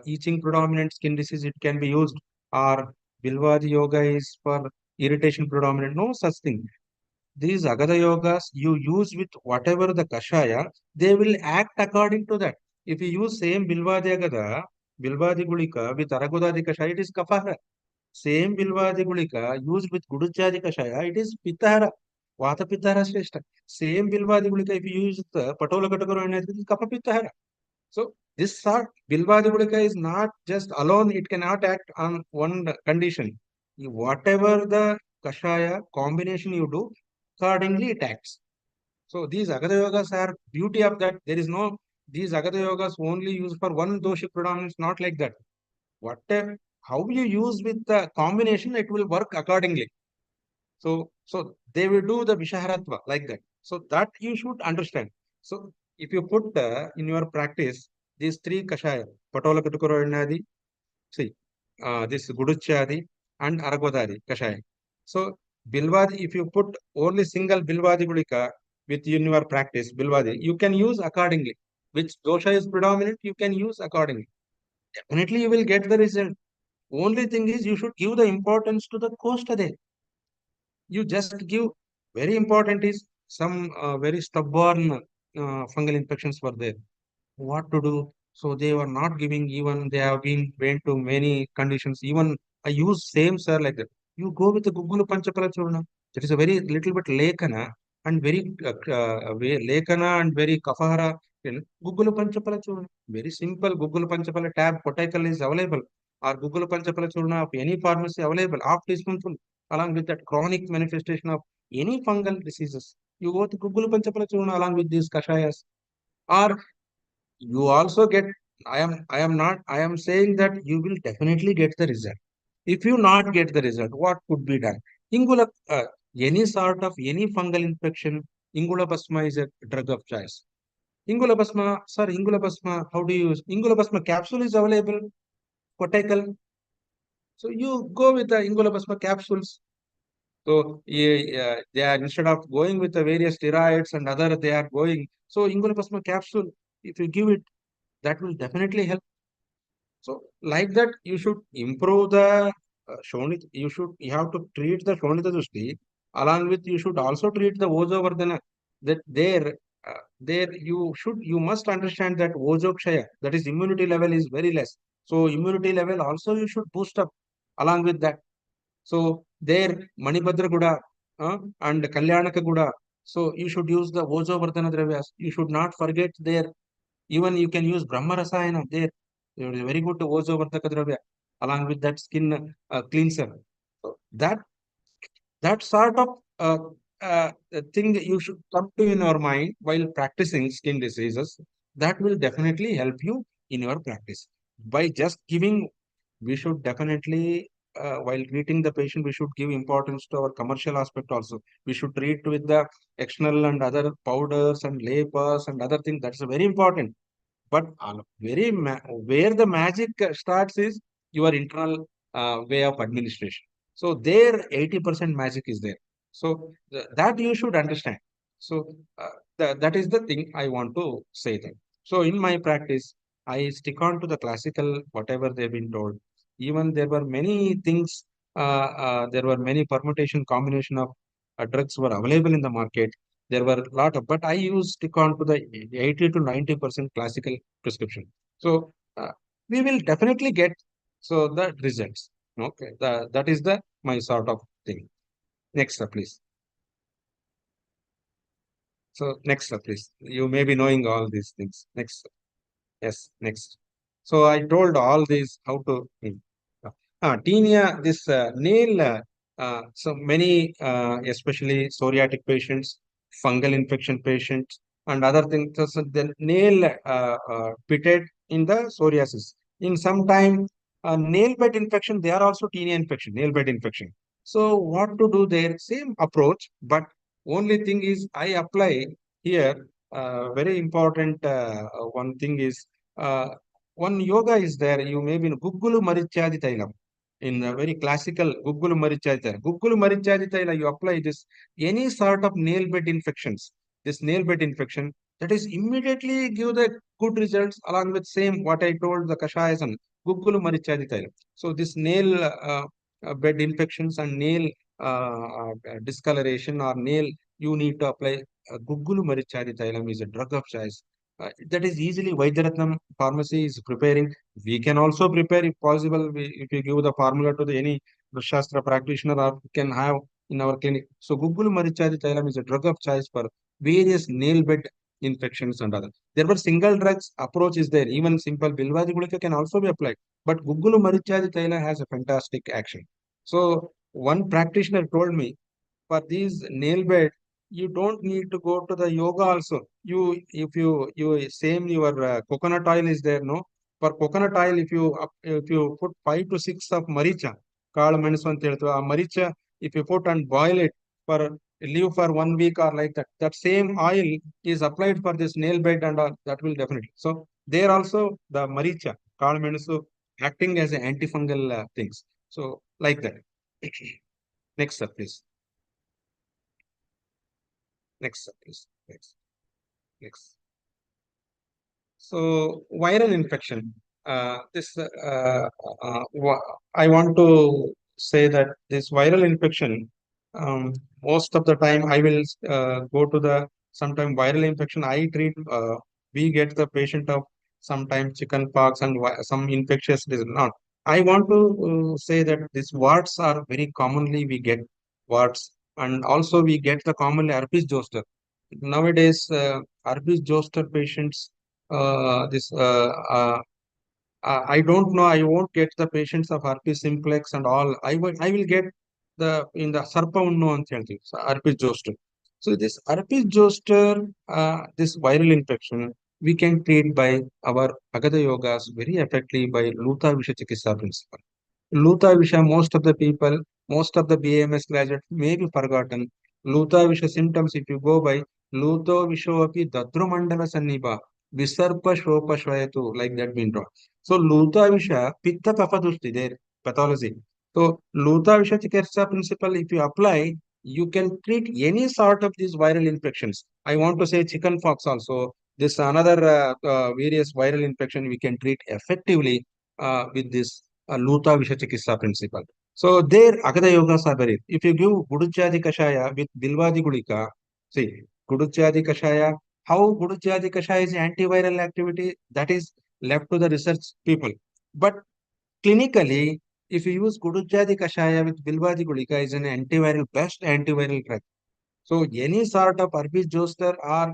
itching predominant skin disease, it can be used, or Bilvadi yoga is for irritation predominant. No such thing. These Agada yogas you use with whatever the Kashaya, they will act according to that. If you use same Bilvadi Agada, Bilvadi Gulika with Aragodadi Kashaya, it is Kapahara. Same Bilvadi Gulika used with Guduchadi Kashaya, it is Pitahara. Vata Pitahara Shrestha. Same Bilvadi Gulika, if you use the Patola Katakaro, it is Kapha Pitahara. So this sort Bilvadi is not just alone, it cannot act on one condition. Whatever the Kashaya combination you do, accordingly it acts. So these Agada Yogas are beauty of that. There is no, these Agada Yogas only used for one doshi predominance, not like that. Whatever, how you use with the combination, it will work accordingly. So they will do the Vishaharatva like that. So that you should understand. So if you put in your practice these three Kashaya, Patola Katukoroinadi, see, this Guduchadi and Aragvadadi Kashaya. So Bilvadi, if you put only single Bilvadi Gulika with in your practice, Bilvadi, you can use accordingly. Which dosha is predominant, you can use accordingly. Definitely you will get the result. Only thing is you should give the importance to the costa there. You just give, very important is some very stubborn fungal infections were there. What to do? So they were not giving, even they have been went to many conditions, even I use same, sir, like that. You go with the Gugulu Panchapala Churna. That is a very little bit Lekana and very Lekana and very Kafahara. Gugulu Panchapala Churna. Very simple. Gugulu Panchapala tab, Kotaikal is available. Or Gugulu Panchapala Churna of any pharmacy available. Half teaspoonful. Along with that chronic manifestation of any fungal diseases. You go to Gugulu Panchapala Churna along with these Kashayas. Or you also get, I am saying that you will definitely get the result. If you not get the result, what could be done? Ingula, any sort of any fungal infection, Ingulabasma is a drug of choice. Ingulabasma, sir, Ingulabasma, how do you use? Ingulabasma capsule is available, Kotaikal. So you go with the Ingulabasma capsules. So they are, instead of going with the various steroids and other, they are going. So Ingulabasma capsule, if you give it, that will definitely help. So like that, you should improve the Shonit. You have to treat the Shonita Drushti. Along with you should also treat the Ojo Vardhana. That you must understand that Ojo Kshaya, that is immunity level is very less. So immunity level also you should boost up along with that. So there Manibhadra Guda and Kalyanaka Guda. So you should use the Ojo Vardhana Dravyas. You should not forget there. Even you can use Brahma Rasayana there. It is very good to Ojo Vardhaka Dravya along with that skin cleanser. So that sort of thing you should come to in your mind while practicing skin diseases. That will definitely help you in your practice. By just giving, we should definitely, while treating the patient, we should give importance to our commercial aspect also. We should treat with the external and other powders and lapas and other things. That's very important. But where the magic starts is your internal way of administration. So there 80% magic is there. So that you should understand. So that is the thing I want to say that. So in my practice, I stick on to the classical, whatever they've been told. Even there were many things, there were many permutation combination of drugs were available in the market. There were a lot of, but I use stick on to the 80 to 90% classical prescription. So we will definitely get so the results. Okay, that is the my sort of thing. Next, please. So next, please. You may be knowing all these things. Next. Yes, next. So I told all these how to. Tinea, this nail, so many, especially psoriatic patients, fungal infection patients, and other things, so the nail pitted in the psoriasis. In some time, nail bed infection, they are also tinea infection, nail bed infection. So what to do there? Same approach, but only thing is I apply here, very important one thing is, one yoga is there, you may be in Guggulu Marichadi Tailam. In a very classical Guggulu Marichadi. Guggulu Marichadi Taila, you apply this, any sort of nail bed infections, this nail bed infection, that is immediately give the good results along with same what I told the Kashayas and Guggulu Marichadi Taila. So this nail bed infections and nail discoloration or nail, you need to apply Guggulu Marichadi Tailam is a drug of choice. That is easily Vaidyaratnam pharmacy is preparing. We can also prepare if possible. If you give the formula to the any Shastra practitioner, or we can have in our clinic. So Gugulu Marichadi Tailam is a drug of choice for various nail bed infections and other. There were single drugs approach is there. Even simple Bilvadi Gulika can also be applied. But Gugulu Marichadi Taila has a fantastic action. So one practitioner told me, for these nail bed, you don't need to go to the yoga also. If you same your coconut oil is there, no? For coconut oil, if you put 5 to 6 of maricha, kaal menasu anta ಹೇಳ್ತು, ಆ maricha, if you put and boil it for leave for 1 week or like that, that same oil is applied for this nail bed and all, that will definitely. So there also the maricha, kaal menasu acting as an antifungal things. So like that. Next up, please. Next, please. Next. So viral infection. I want to say that this viral infection, most of the time I will go to the sometime viral infection. I treat. We get the patient of sometime chicken pox and some infectious disease. Not I want to say that these warts are very commonly we get warts, and also we get the commonly herpes zoster. Nowadays, herpes zoster patients, this I don't know. I won't get the patients of herpes simplex and all. I will get the in the sarpa unno ಅಂತ ಹೇಳ್ತೀವಿ. So herpes zoster. So this herpes zoster, this viral infection, we can treat by our Agada yogas very effectively by Luta Visha Chikitsa principle. Luthavisha, most of the people, most of the BAMS graduates may be forgotten. Luthavisha symptoms, if you go by Luthavishoapi Dadrumandala Sanniba, Visarpa Shopa Shvayatu, like that been taught. So Luthavisha, Pitta Kapadushti, their pathology. So Luthavisha Chikitsa principle, if you apply, you can treat any sort of these viral infections. I want to say chicken pox also. This another various viral infection we can treat effectively with this Luta Vishachikissa principle. So there Agada yogas are very. If you give Guduchadi Kashaya with Bilvadi Gulika, see Guduchadi Kashaya, how Guduchadi Kashaya is antiviral activity, that is left to the research people. But clinically, if you use Guduchadi Kashaya with Bilvadi Gulika is an antiviral, best antiviral drug. So any sort of herpes zoster or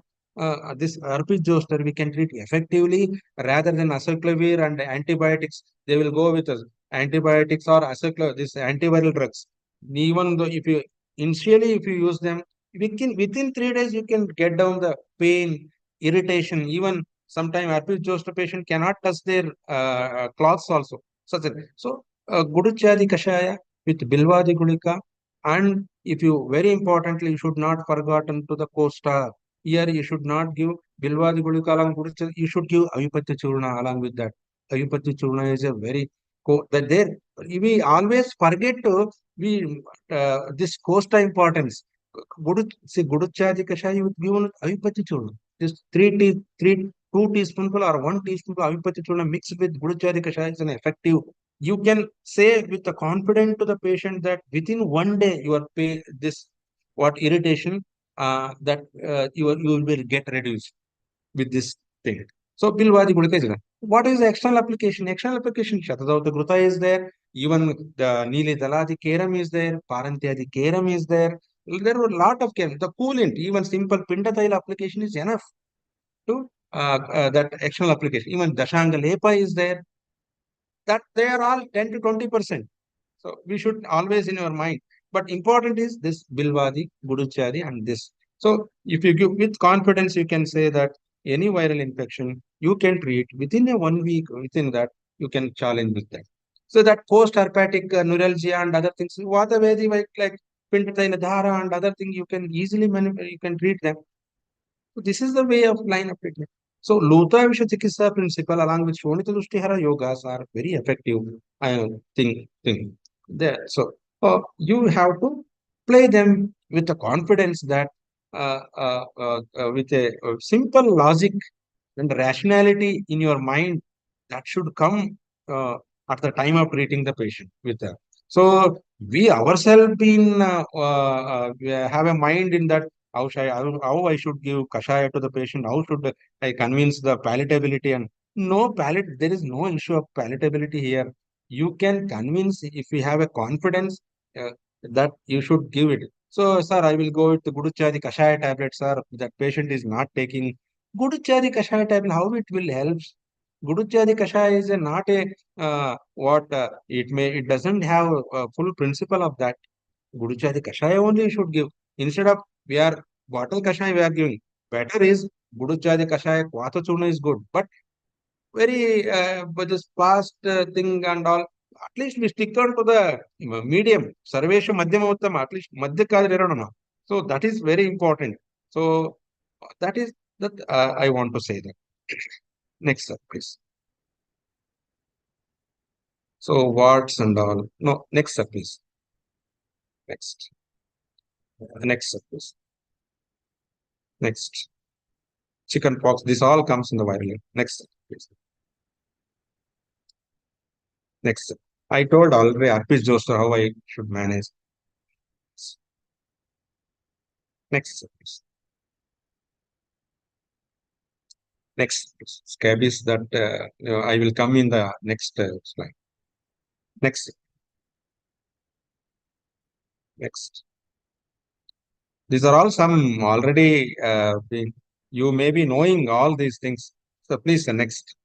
this herpes zoster we can treat effectively rather than acyclovir and antibiotics. They will go with us antibiotics or this antiviral drugs. Even though if you initially if you use them, within 3 days you can get down the pain, irritation. Even sometimes herpes zoster patient cannot touch their cloths also. So Guduchadi Kashaya with Bilvadi Gulika, and if you very importantly, you should not forgotten to the co-star. Here you should not give Bilvadi Gulika along Guduchadi, you should give Avipatti Churna along with that. Avipatti Churna is a very that there we always forget to we this costa importance. Guduchadi Kashaya you given Avipatti Churna. This 2 teaspoonful or 1 teaspoonful Avipatti Churna mixed with Guduchadi Kashaya is an effective. You can say with the confidence to the patient that within 1 day your this what irritation that you will get reduced with this thing. So Bilvadi Gulika is there. What is the external application? External application Shatadauta Gruta is there, even the Nili Daladi Keram is there, Parantyadi Keram is there. There were a lot of keram. The coolant, even simple Pindathail application is enough to that external application. Even Dashanga Lepa is there. That they are all 10 to 20%. So we should always in our mind. But important is this Bilvadi, Guduchadi, and this. So if you give with confidence, you can say that any viral infection you can treat within a 1 week. Within that, you can challenge with that. So that post-herpetic neuralgia and other things, whatever like Pintathaila Dhara and other things, you can easily you can treat them. So this is the way of line of treatment. So Lota Visha Chikitsa principle along with Shonita Dushtihara yogas are very effective thing there. So you have to play them with the confidence that with a simple logic and rationality in your mind that should come at the time of treating the patient with that. So we ourselves been we have a mind in that how I should give kashaya to the patient, how should I convince the palatability and there is no issue of palatability here. You can convince if you have a confidence that you should give it. So, sir, I will go with the Guduchadi Kashaya tablet, sir. That patient is not taking Guduchadi Kashaya tablet. How it will help? Guduchadi Kashaya is not a it doesn't have a full principle of that. Guduchadi Kashaya only you should give. Instead of we are bottle Kashaya we are giving. Better is Guduchadi Kashaya, Kvata Churna is good. But very but this past thing and all, at least we stick on to the medium. Sarvesha Madhyama Uttama, at least Madhyakadri. So that is very important. So that is that I want to say that. Next sir, please. So warts and all. No, next sir, please. Next. Next sir, please. Next. Chicken pox. This all comes in the viral. Next sir, please. Next sir. I told already herpes zoster how I should manage. Next sir, please. Next, scabies that I will come in the next slide. Next. Next. These are all some already you may be knowing all these things. So please next.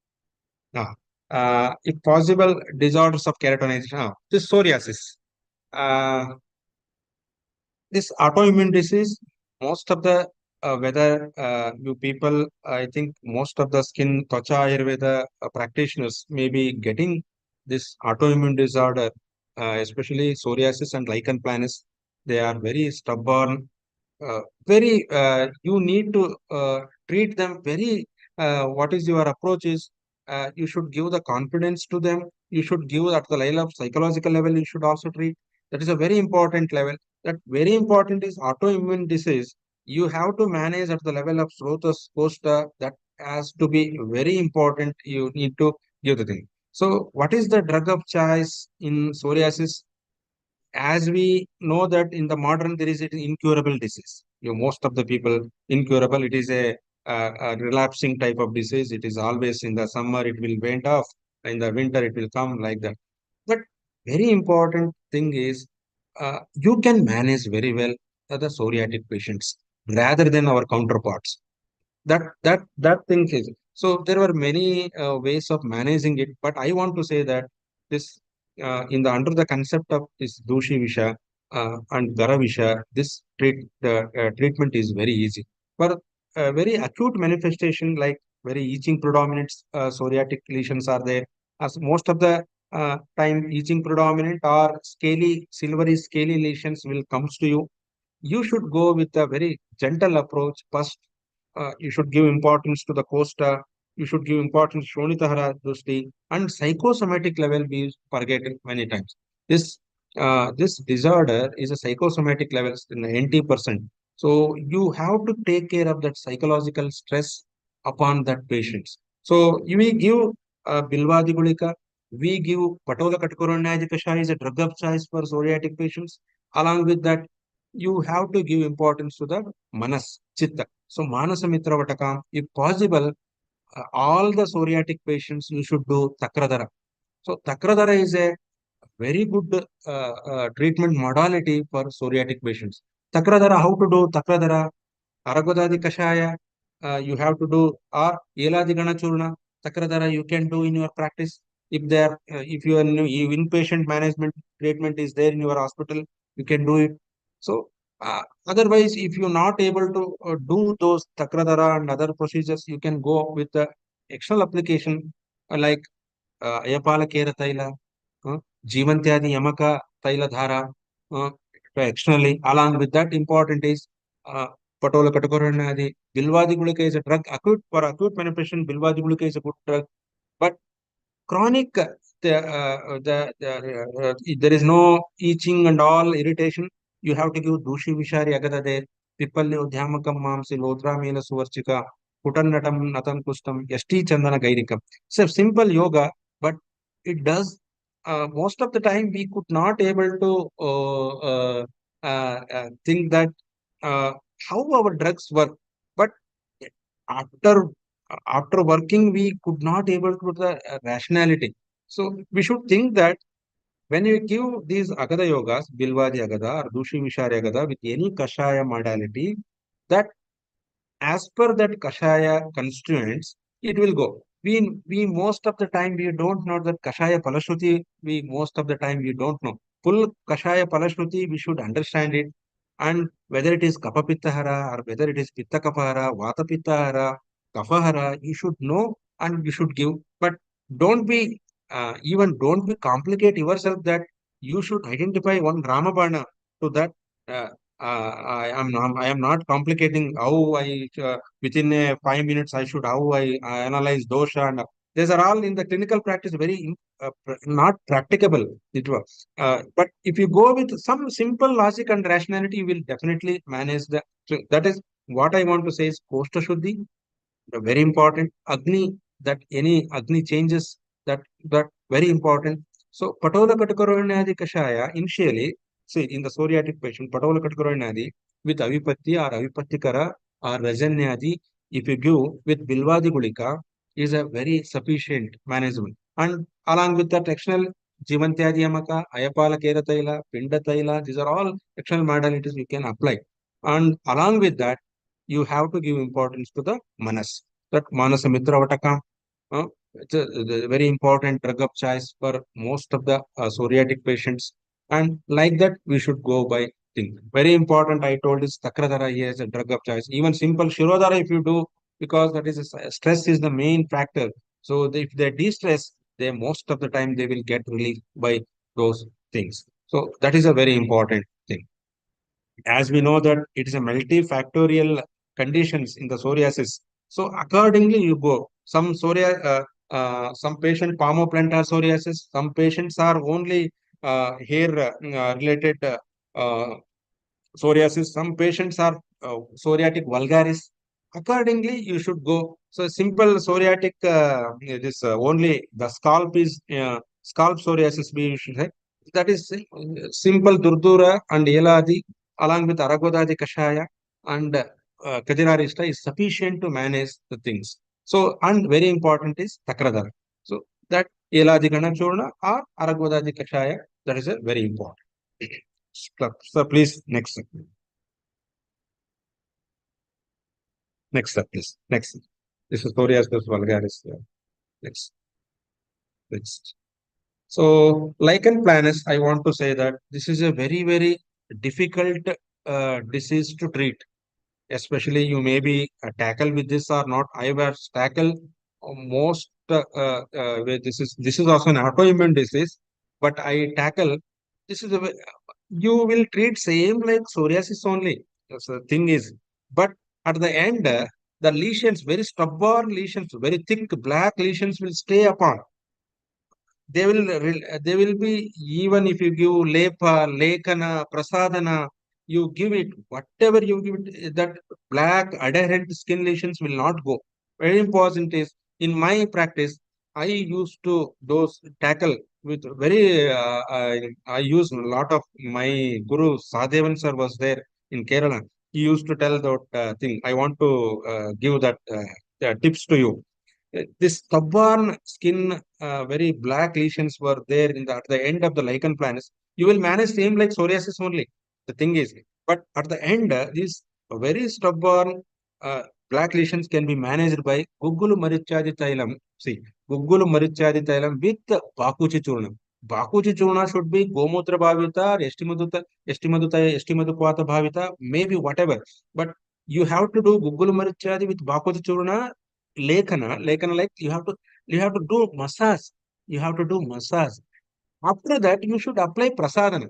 If possible, disorders of keratinization. This psoriasis. This autoimmune disease, most of the whether you people, I think most of the skin Twacha Ayurveda practitioners may be getting this autoimmune disorder, especially psoriasis and lichen planus. They are very stubborn, very you need to treat them very what is your approach is you should give the confidence to them, you should give at the level of psychological level, you should also treat. That is a very important level. That very important is autoimmune disease. You have to manage at the level of Srotas Costa. That has to be very important. You need to give the thing. So what is the drug of choice in psoriasis? As we know that in the modern there is an incurable disease. Most of the people incurable. It is a relapsing type of disease. It is always in the summer it will went off, in the winter it will come like that. But very important thing is you can manage very well the psoriatic patients rather than our counterparts. That thing is, so there were many ways of managing it, but I want to say that this in the under the concept of this Dooshivisha and Garavisha, this treatment is very easy for very acute manifestation like very itching predominant psoriatic lesions are there. As most of the time itching predominant or scaly silvery scaly lesions will comes to you, you should go with a very gentle approach. First, you should give importance to the costa. You should give importance to Shonitahara Drusti, and psychosomatic level we forget it many times. This disorder is a psychosomatic level in 90%. So you have to take care of that psychological stress upon that patients. So you will give Bilvadi Gulika, we give Patola Katkuranaji Kasha is a drug of choice for psoriatic patients. Along with that, you have to give importance to the manas, chitta. So Manasa Mitra Vatakam, if possible, all the psoriatic patients you should do Takradara. So Takradara is a very good treatment modality for psoriatic patients. Takradara, how to do Takradara? Aragodadi Kashaya, you have to do, or Yeladi Ganachurna, Takradara, you can do in your practice. If there, if your inpatient management treatment is there in your hospital, you can do it. So, otherwise, if you're not able to do those Takradara and other procedures, you can go with the external application like Ayapala Kera Taila, Jivantyadi Yamaka Taila Dhara, externally. Along with that, important is Patola Katakoranadi. Bilvadi Gulika is a drug acute for acute manifestation. Bilvadi Gulika is a good drug. But chronic, there is no itching and all irritation. You have to give Dooshivisha and Garavisha, Pipalli Udhyamakam Mamsi, Lodra Mela Suvarchika, Putannatam Natam Kustam, Yasti Chandana Gairikam. It's a simple yoga, but it does. Most of the time, we could not able to think that how our drugs work. But after after working, we could not able to put the rationality. So we should think that when you give these Agada yogas, Bilvadi Agada or Dushi Vishari Agada with any Kashaya modality, that as per that Kashaya constituents, it will go. We most of the time we don't know that Kashaya Palashruti, we most of the time we don't know. Full Kashaya Palashruti, we should understand it. And whether it is Kapha Pittahara or whether it is Pitta Kapahara, Vata Pittahara, Kafahara, you should know and you should give. But don't be don't be complicate yourself that you should identify one Ramabana to that. Uh, I am not complicating how I within a 5 minutes I should how I analyze dosha and these are all in the clinical practice very not practicable. It was, but if you go with some simple logic and rationality, you will definitely manage the. So that is what I want to say is Kosta Shuddhi, very important. Agni, that any Agni changes, that very important. So Patola Katakaroinadi Kashaya, initially, see in the psoriatic patient, Patola Katakaroinadi with Avipatti or Avipattikara or Rajanyadi, if you give with Bilvadi Gulika, is a very sufficient management. And along with that external, Jivantyadi Yamaka, Ayapala Kerataila, Pinda Taila, these are all external modalities you can apply. And along with that, you have to give importance to the Manas. That Manasa Mitra Vataka, it's a very important drug of choice for most of the psoriatic patients. And like that, we should go by thing. Very important, I told is Takradhara here is a drug of choice. Even simple Shirodhara, if you do, because that is stress is the main factor. So if they de-stress, they most of the time they will get relief by those things. So that is a very important thing. As we know that it is a multifactorial conditions in the psoriasis. So accordingly, you go. Some patient palmoplantar psoriasis. Some patients are only hair related psoriasis. Some patients are psoriatic vulgaris. Accordingly, you should go. So simple psoriatic, this only the scalp is scalp psoriasis. We should say that is simple durdura and eladi along with aragodadi kashaya and kadirarishta is sufficient to manage the things. So and very important is takradara. So that eladi ganachurna or aragodadi kashaya, that is a very important. So please next. Next step, please. Next. This is psoriasis vulgaris. Next. Next. So, lichen planus, I want to say that this is a very, very difficult disease to treat. Especially, you may be tackle with this or not. I was tackle most. Where this is also an autoimmune disease, but I tackle. This is you will treat same like psoriasis only. That's the thing is, but at the end, the lesions, very stubborn lesions, very thick black lesions will stay upon. They will be, even if you give lepa, lekana, prasadana, you give it whatever you give it, that black adherent skin lesions will not go. Very important is in my practice, I used to those tackle with very I use a lot of my guru Sadevan sir was there in Kerala. He used to tell that thing. I want to give that tips to you. This stubborn skin, very black lesions were there at the end of the lichen planus. You will manage same like psoriasis only. The thing is, but at the end, these very stubborn black lesions can be managed by Gugulu Marichadi Thailam. See, Gugulu Marichadi Thailam with Bakuchi Churnam. Bakuchi Churna should be Gomutra Bhavita, Estimadukwata Bhavita, maybe whatever. But you have to do Gugulu Marichadi with Bakuchi Churna. Lekana, like you have to do massage. You have to do massage. After that, you should apply prasadana.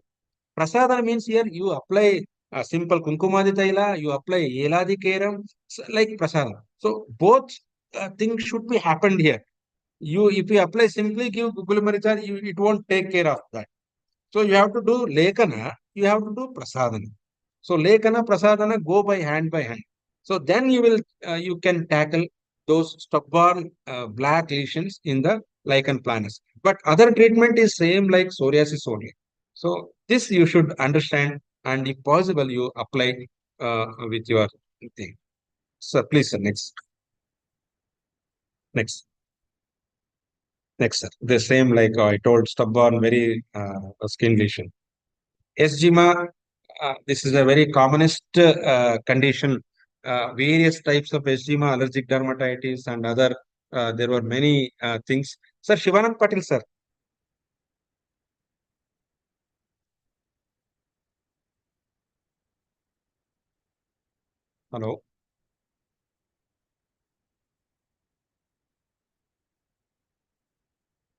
Prasadana means here you apply a simple kunkumadi taila, you apply eladi keram, like prasadana. So both things should be happened here. If you apply simply give gugulmaricha, it won't take care of that. So you have to do lekana, you have to do prasadana. So lekana, prasadana go by hand by hand. So then you can tackle those stubborn black lesions in the lichen planus. But other treatment is same like psoriasis only. So this you should understand, and if possible, you apply with your thing. So please, sir, next. Next. Next, sir. The same like I told, stubborn, very skin lesion. Eczema, this is a very commonest condition. Various types of eczema, allergic dermatitis, and other. There were many things. Sir, Shivanand Patil, sir. Hello.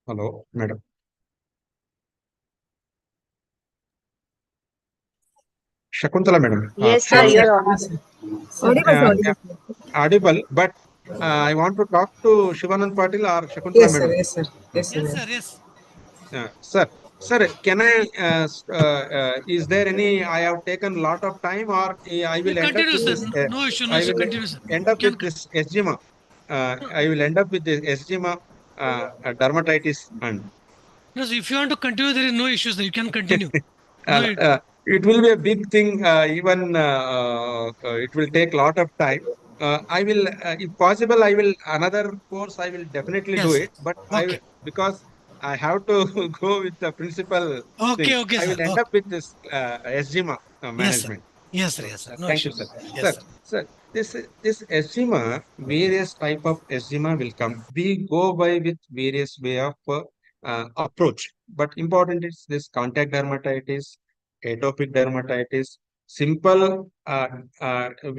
Hello, madam. Shakuntala, madam. Yes, sir, Yes, you're Audible, but I want to talk to Shivanand Patil or Shakuntala, yes, sir. madam. Yes, sir. Yes, sir. Yes, sir. Yes. Sir, can I, is there any, I have taken a lot of time or I will end up Continue, with sir. this, No issue. No I issue. will Continue, sir. end up You with can. this eczema. I will end up with this eczema, dermatitis and. Yes, if you want to continue, there is no issue, sir. You can continue. No, It will be a big thing, even it will take a lot of time. I will, if possible, I will, another course, I will definitely do yes. it, but Okay. because I have to go with the principal Okay, thing. okay, I sir. will end Okay. up with this eczema Yes, sir. management. Yes, sir. So, Yes, sir. No thank you, issues. sir. Yes, Sir, sir. sir, this eczema, various type of eczema will come. We go by with various way of approach. But important is this contact dermatitis, atopic dermatitis, simple.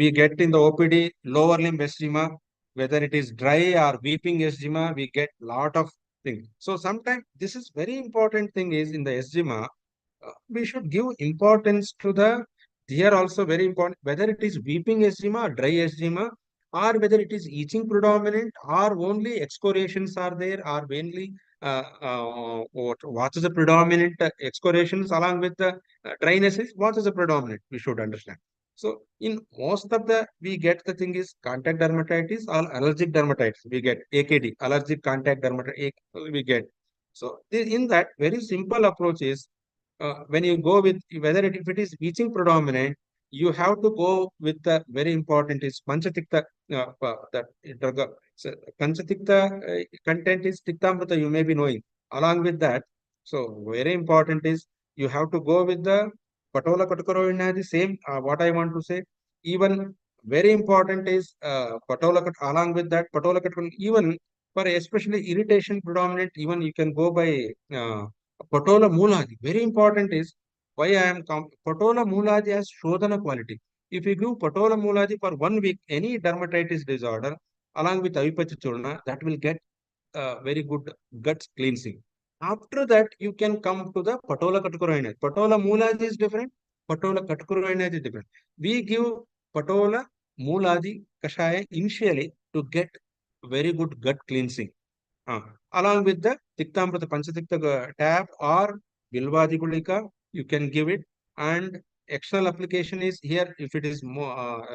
We get in the OPD lower limb eczema, whether it is dry or weeping eczema, we get lot of things. So sometimes this is very important thing is in the eczema, we should give importance to the here also very important whether it is weeping eczema or dry eczema or whether it is itching predominant or only excoriations are there or mainly what is the predominant excoriations along with the dryness is what is the predominant we should understand. So in most of the we get the thing is contact dermatitis or allergic dermatitis we get AKD allergic contact dermatitis we get. So in that very simple approach is when you go with whether if it is itching predominant, you have to go with the very important is panchatikta. That drug. So panchatikta content is tiktamrita. You may be knowing. Along with that, so very important is you have to go with the patola katkaro the same. What I want to say, even very important is along with that patola katkaro even for especially irritation predominant. Even you can go by. Patola Mooladi. Very important is why I am Patola Mooladi has Shodhana quality. If you give Patola Mooladi for 1 week, any dermatitis disorder, along with Avipachurna, that will get very good gut cleansing. After that, you can come to the Patola Katkoroinage. Patola Mooladi is different. Patola Katkoroinage is different. We give Patola Mooladi Kashaya initially to get very good gut cleansing. Uh, Along with the Tiktamrita Panchatikta tab or Bilvadi Gulika, you can give it. And external application is here, if it is more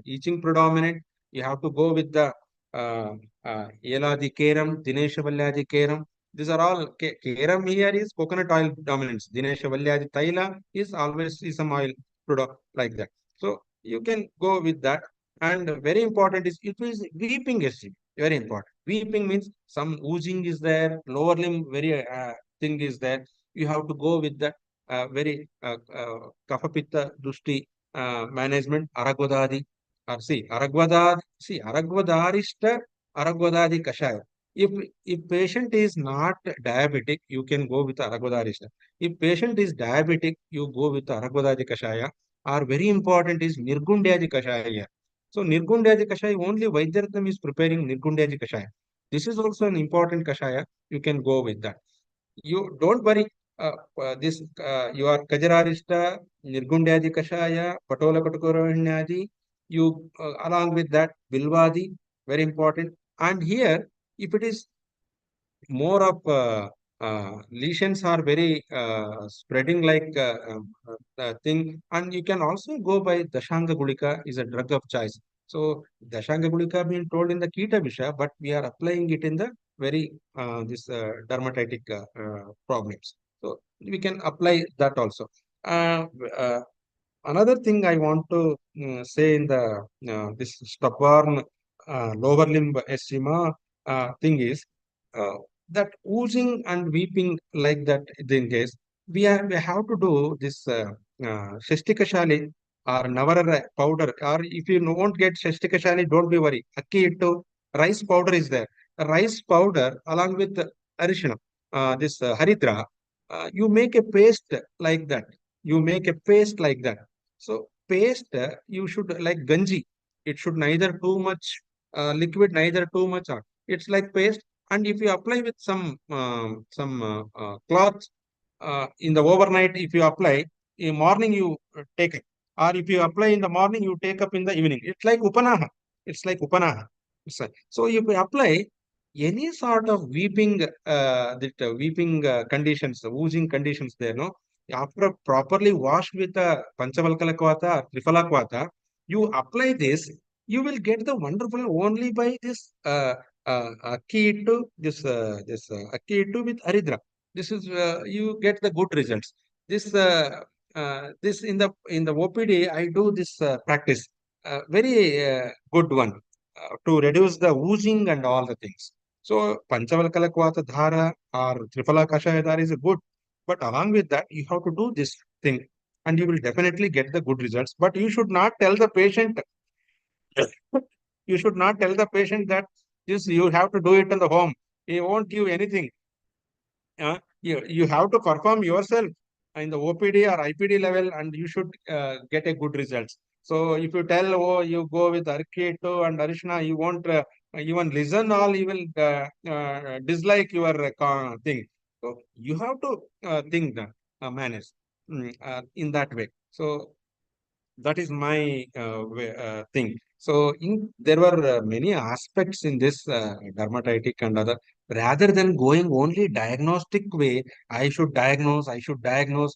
itching predominant, you have to go with the Yeladi Keram, Dinesha Valyadi Keram. These are all Keram here is coconut oil dominance. Dinesha Valyadi Taila is always sesame oil product like that. So you can go with that. And very important is it is weeping acid. Very important. Weeping means some oozing is there, lower limb very thing is there. You have to go with the very Kafapitta Dushti management, Aragvadadi. Aragvadarishta Aragvadadi Kashaya. If patient is not diabetic, you can go with Aragvadarishta. If patient is diabetic, you go with Aragvadadi Kashaya. Or very important is Nirgundyadi Kashaya. So Nirgundyaji Kashaya, only Vaidyaratnam is preparing Nirgundyaji Kashaya. This is also an important Kashaya. You can go with that. You don't worry. This you are Kajararishta, Nirgundyaji Kashaya, Patola Katukuravanyadi. You along with that Bilvadi, very important. And here, if it is more of lesions are very spreading like thing, and you can also go by Dashanga Gulika is a drug of choice. So Dashanga Gulika being told in the Kita Visha, but we are applying it in the very this dermatitic problems. So we can apply that also. Uh, uh, Another thing I want to say in the this stubborn lower limb eczema thing is uh, that oozing and weeping like that in case we have to do this Shastikashali or Navara powder, or if you won't get Shastikashali, don't be worried. Akki ittu rice powder is there. Rice powder along with Arishana, this Haridra, you make a paste like that. You make a paste like that. So paste, you should like ganji. It should neither too much liquid, neither too much hot. It's like paste. And if you apply with some cloth in the overnight, if you apply in morning, you take it. Or if you apply in the morning, you take up in the evening. It's like upanaha. It's like upanaha. So if you apply any sort of weeping, weeping conditions, oozing conditions there, no, after properly washed with the Panchavalkala Kvata, Trifala Kvata, you apply this, you will get the wonderful only by this Akki to this Akki to with Aridra. This is you get the good results. This in the OPD I do this practice, very good one to reduce the oozing and all the things. So Panchavalkalakvata Dhara or Triphala Kashaya Dhara is good. But along with that, you have to do this thing and you will definitely get the good results. But you should not tell the patient, you should not tell the patient that this you have to do it in the home. He won't give anything. You have to perform yourself in the OPD or IPD level and you should get a good results. So if you tell, oh, you go with Arketo and Arishna, you won't even listen or you will dislike your thing. So you have to think, manage in that way. So that is my thing. So there were many aspects in this dermatitic and other. Rather than going only diagnostic way, I should diagnose, I should diagnose.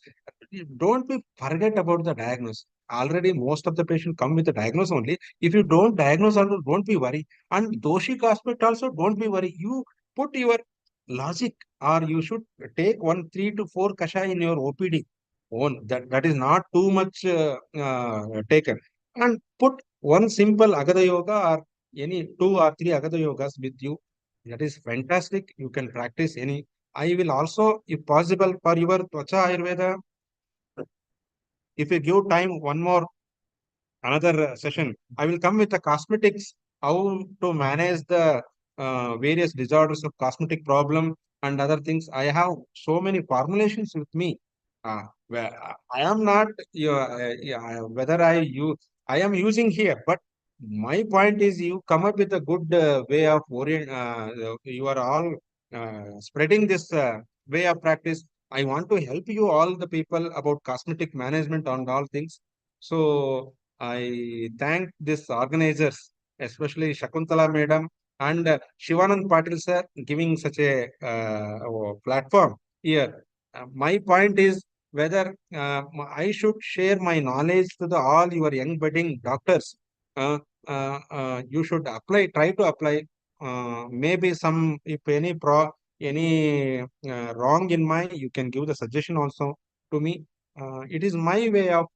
Don't be forget about the diagnosis. Already most of the patient come with the diagnosis only. If you don't diagnose, also don't be worry. And Doshik aspect also don't be worry. You put your logic or you should take 3 to 4 kasha in your OPD that is not too much taken and put one simple agada yoga or any 2 or 3 agada yogas with you. That is fantastic. You can practice any. I will also, if possible, for your twacha ayurveda, if you give time, one more another session, I will come with the cosmetics, how to manage the various disorders of cosmetic problem and other things. I have so many formulations with me. I am not whether I am using here, but my point is you come up with a good way of orient. You are all spreading this way of practice. I want to help you all the people about cosmetic management and all things. So I thank these organizers, especially Shakuntala Madam and Shivanand Patil sir, giving such a platform here. My point is whether I should share my knowledge to the all your young budding doctors. You should apply, try to apply. Maybe some, if any wrong in my, you can give the suggestion also to me. It is my way of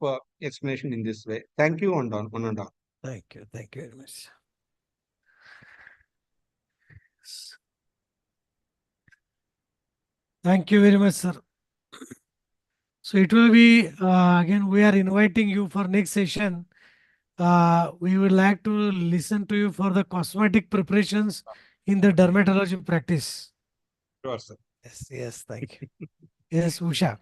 explanation in this way. Thank you, one and all. Thank you. Thank you very much. Thank you very much, sir. So it will be, again, we are inviting you for next session. We would like to listen to you for the cosmetic preparations in the dermatology practice. Sure, sir. Yes, thank you. Yes, Usha.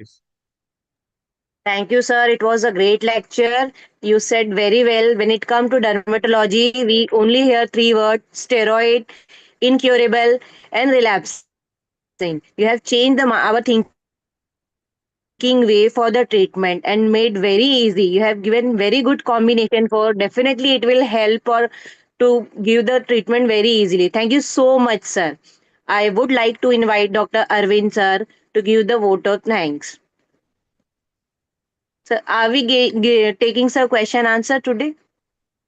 Thank you, sir. It was a great lecture. You said very well. When it comes to dermatology, we only hear 3 words: steroid, incurable, and relapsing. You have changed our thinking way for the treatment and made very easy. You have given very good combination for definitely it will help or to give the treatment very easily. Thank you so much, sir. I would like to invite Dr. Arvind, sir, to give the vote of thanks. Sir, are we taking some question answer today?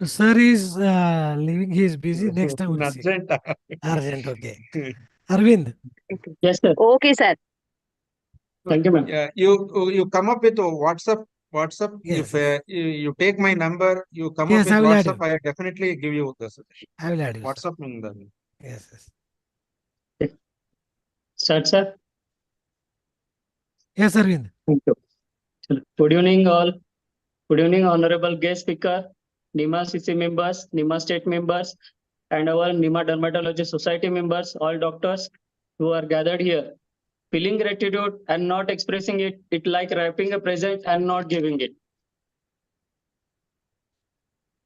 Sir is leaving. He is busy. Next time we'll see. Urgent. Urgent, okay. Arvind. Yes, sir. Okay, sir. Thank you, ma'am. Yeah, you come up with a WhatsApp. Yes, If you take my number, you come up yes, with I will add WhatsApp. you. I definitely give you the suggestion. I will add you, sir. WhatsApp in the. Yes, yes. Start, sir. Yes, Arvind. Thank you. Good evening, all. Good evening, honorable guest speaker, NIMA CC members, NIMA state members, and our NIMA Dermatology Society members, all doctors who are gathered here. Feeling gratitude and not expressing it, it like wrapping a present and not giving it.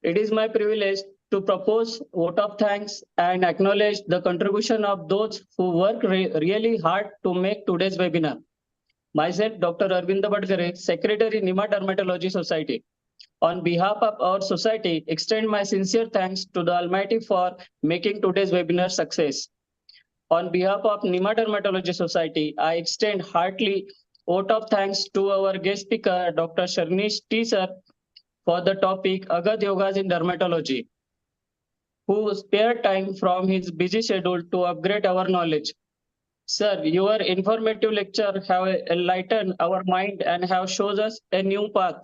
It is my privilege to propose vote of thanks and acknowledge the contribution of those who work really hard to make today's webinar. Myself, Dr. Arvind Badkare, Secretary, NIMA Dermatology Society. On behalf of our society, extend my sincere thanks to the Almighty for making today's webinar success. On behalf of NIMA Dermatology Society, I extend heartily vote of thanks to our guest speaker, Dr. Sharnish T. Sir, for the topic Agad Yogas in Dermatology, who spared time from his busy schedule to upgrade our knowledge. Sir, your informative lecture have enlightened our mind and have shown us a new path.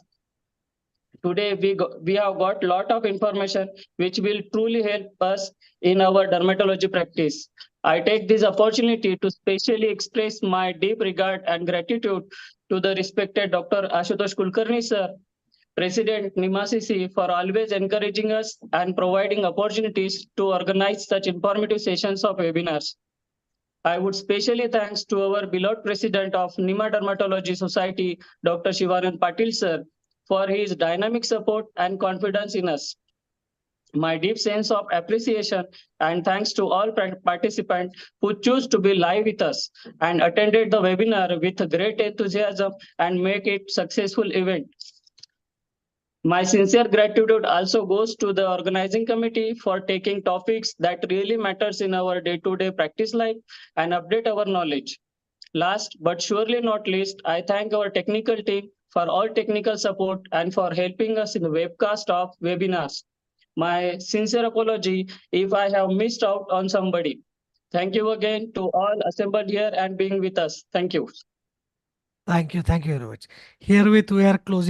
Today we have got lot of information which will truly help us in our dermatology practice. I take this opportunity to specially express my deep regard and gratitude to the respected Dr. Ashutosh Kulkarni sir, President NIMA CC, for always encouraging us and providing opportunities to organize such informative sessions of webinars. I would specially thanks to our beloved President of NIMA Dermatology Society, Dr. Shivanand Patil sir, for his dynamic support and confidence in us. My deep sense of appreciation and thanks to all participants who choose to be live with us and attended the webinar with great enthusiasm and make it successful event. My sincere gratitude also goes to the organizing committee for taking topics that really matters in our day-to-day practice life and update our knowledge. Last but surely not least, I thank our technical team for all technical support and for helping us in the webcast of webinars. My sincere apology if I have missed out on somebody. Thank you again to all assembled here and being with us. Thank you. Thank you very much. Herewith we are closing